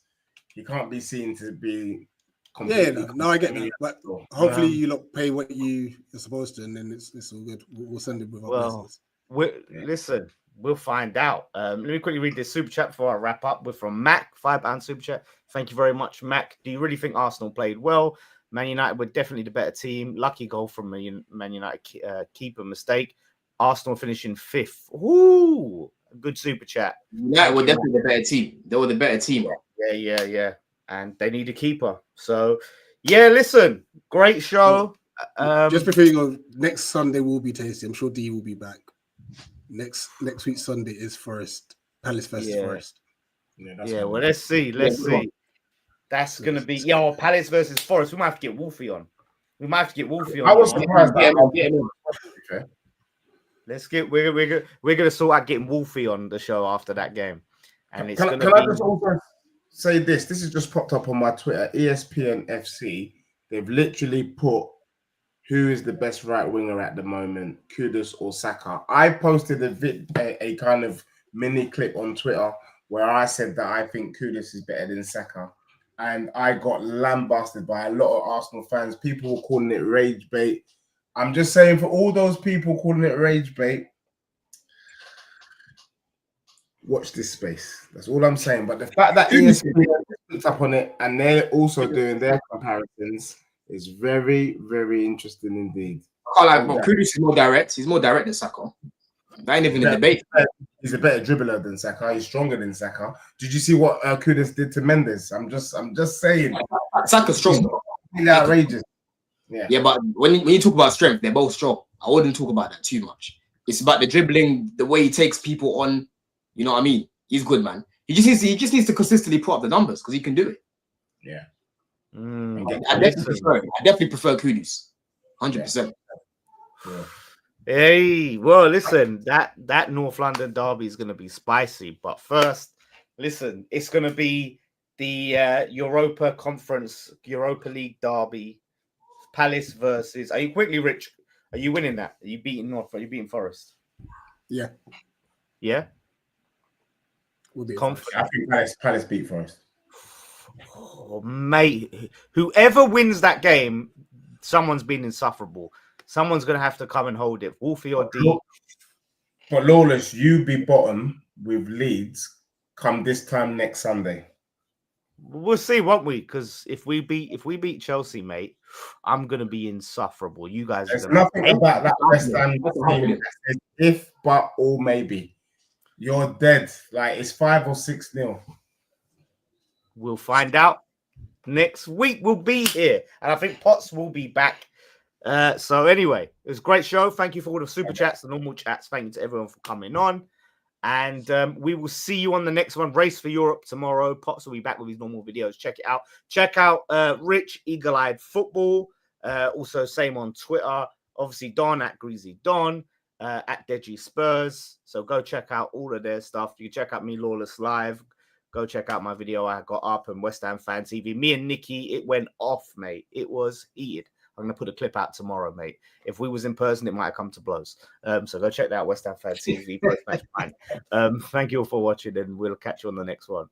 he can't be seen to be. No, I get that. But hopefully you lot pay what you're supposed to, and then it's all good. We'll send it with our blessings. Listen, we'll find out. Let me quickly read this super chat before I wrap up. We're from Mac, £5 super chat. Thank you very much, Mac. Do you really think Arsenal played well? Man United were definitely the better team. Lucky goal from Man United keeper mistake. Arsenal finishing 5th. Ooh, good super chat. United were definitely the better team. They were the better team. Yeah. And they need a keeper. So, yeah, listen, great show. Just before you go, next Sunday will be tasty. I'm sure D will be back. Next week Sunday is Palace versus Forest. Well, let's see. That's gonna be Palace versus Forest. We might have to get Wolfie on. I was surprised. We're gonna sort out getting Wolfie on the show after that game. And it's Can I just also say this? This has just popped up on my Twitter. ESPN FC. They've literally put who is the best right winger at the moment, Kudus or Saka. I posted a kind of mini clip on Twitter where I said that I think Kudus is better than Saka. And I got lambasted by a lot of Arsenal fans. People were calling it rage bait. I'm just saying, for all those people calling it rage bait, watch this space. That's all I'm saying. But the fact that ESPN picked up on it and they're also doing their comparisons is very, very interesting indeed. Kudus is more direct. He's more direct than Saka. That ain't even a debate. He's a better dribbler than Saka. He's stronger than Saka. Did you see what Kudus did to Mendes? I'm just saying. Saka's strong. He's outrageous. Yeah, but when you talk about strength, they're both strong. I wouldn't talk about that too much. It's about the dribbling, the way he takes people on. You know what I mean? He's good, man. He just needs to consistently put up the numbers because he can do it. Yeah. I definitely prefer Kudus. 100%. Yeah. Hey, well, listen, that North London derby is going to be spicy. But first, listen, it's going to be the Europa League derby, Palace versus. Are you quickly, Rich? Are you winning that? Are you beating North? Are you beating Forest? Yeah. I think Palace beat Forest. Oh, mate, whoever wins that game, someone's been insufferable. Someone's going to have to come and hold it. Wolfie or D. But Lawless, you be bottom with Leeds come this time next Sunday. We'll see, won't we? Because if we beat Chelsea, mate, I'm going to be insufferable. You guys There's are going nothing about that West Ham team that says if, but, or maybe. You're dead. Like, it's 5 or 6-0. We'll find out next week. We'll be here. And I think Potts will be back. So anyway, it was a great show. Thank you for all the super chats, the normal chats. Thank you to everyone for coming on. And we will see you on the next one. Race for Europe tomorrow. Potts will be back with his normal videos. Check it out. Check out Rich Eagle-Eyed Football. Also, same on Twitter. Obviously, Don at Greasy Don. At Deji Spurs. So go check out all of their stuff. You can check out me, Lawless Live. Go check out my video I got up on West Ham Fan TV. Me and Nikki, it went off, mate. It was heated. I'm going to put a clip out tomorrow, mate. If we was in person, it might have come to blows. So go check that out, West Ham Fan TV. Thank you all for watching, and we'll catch you on the next one.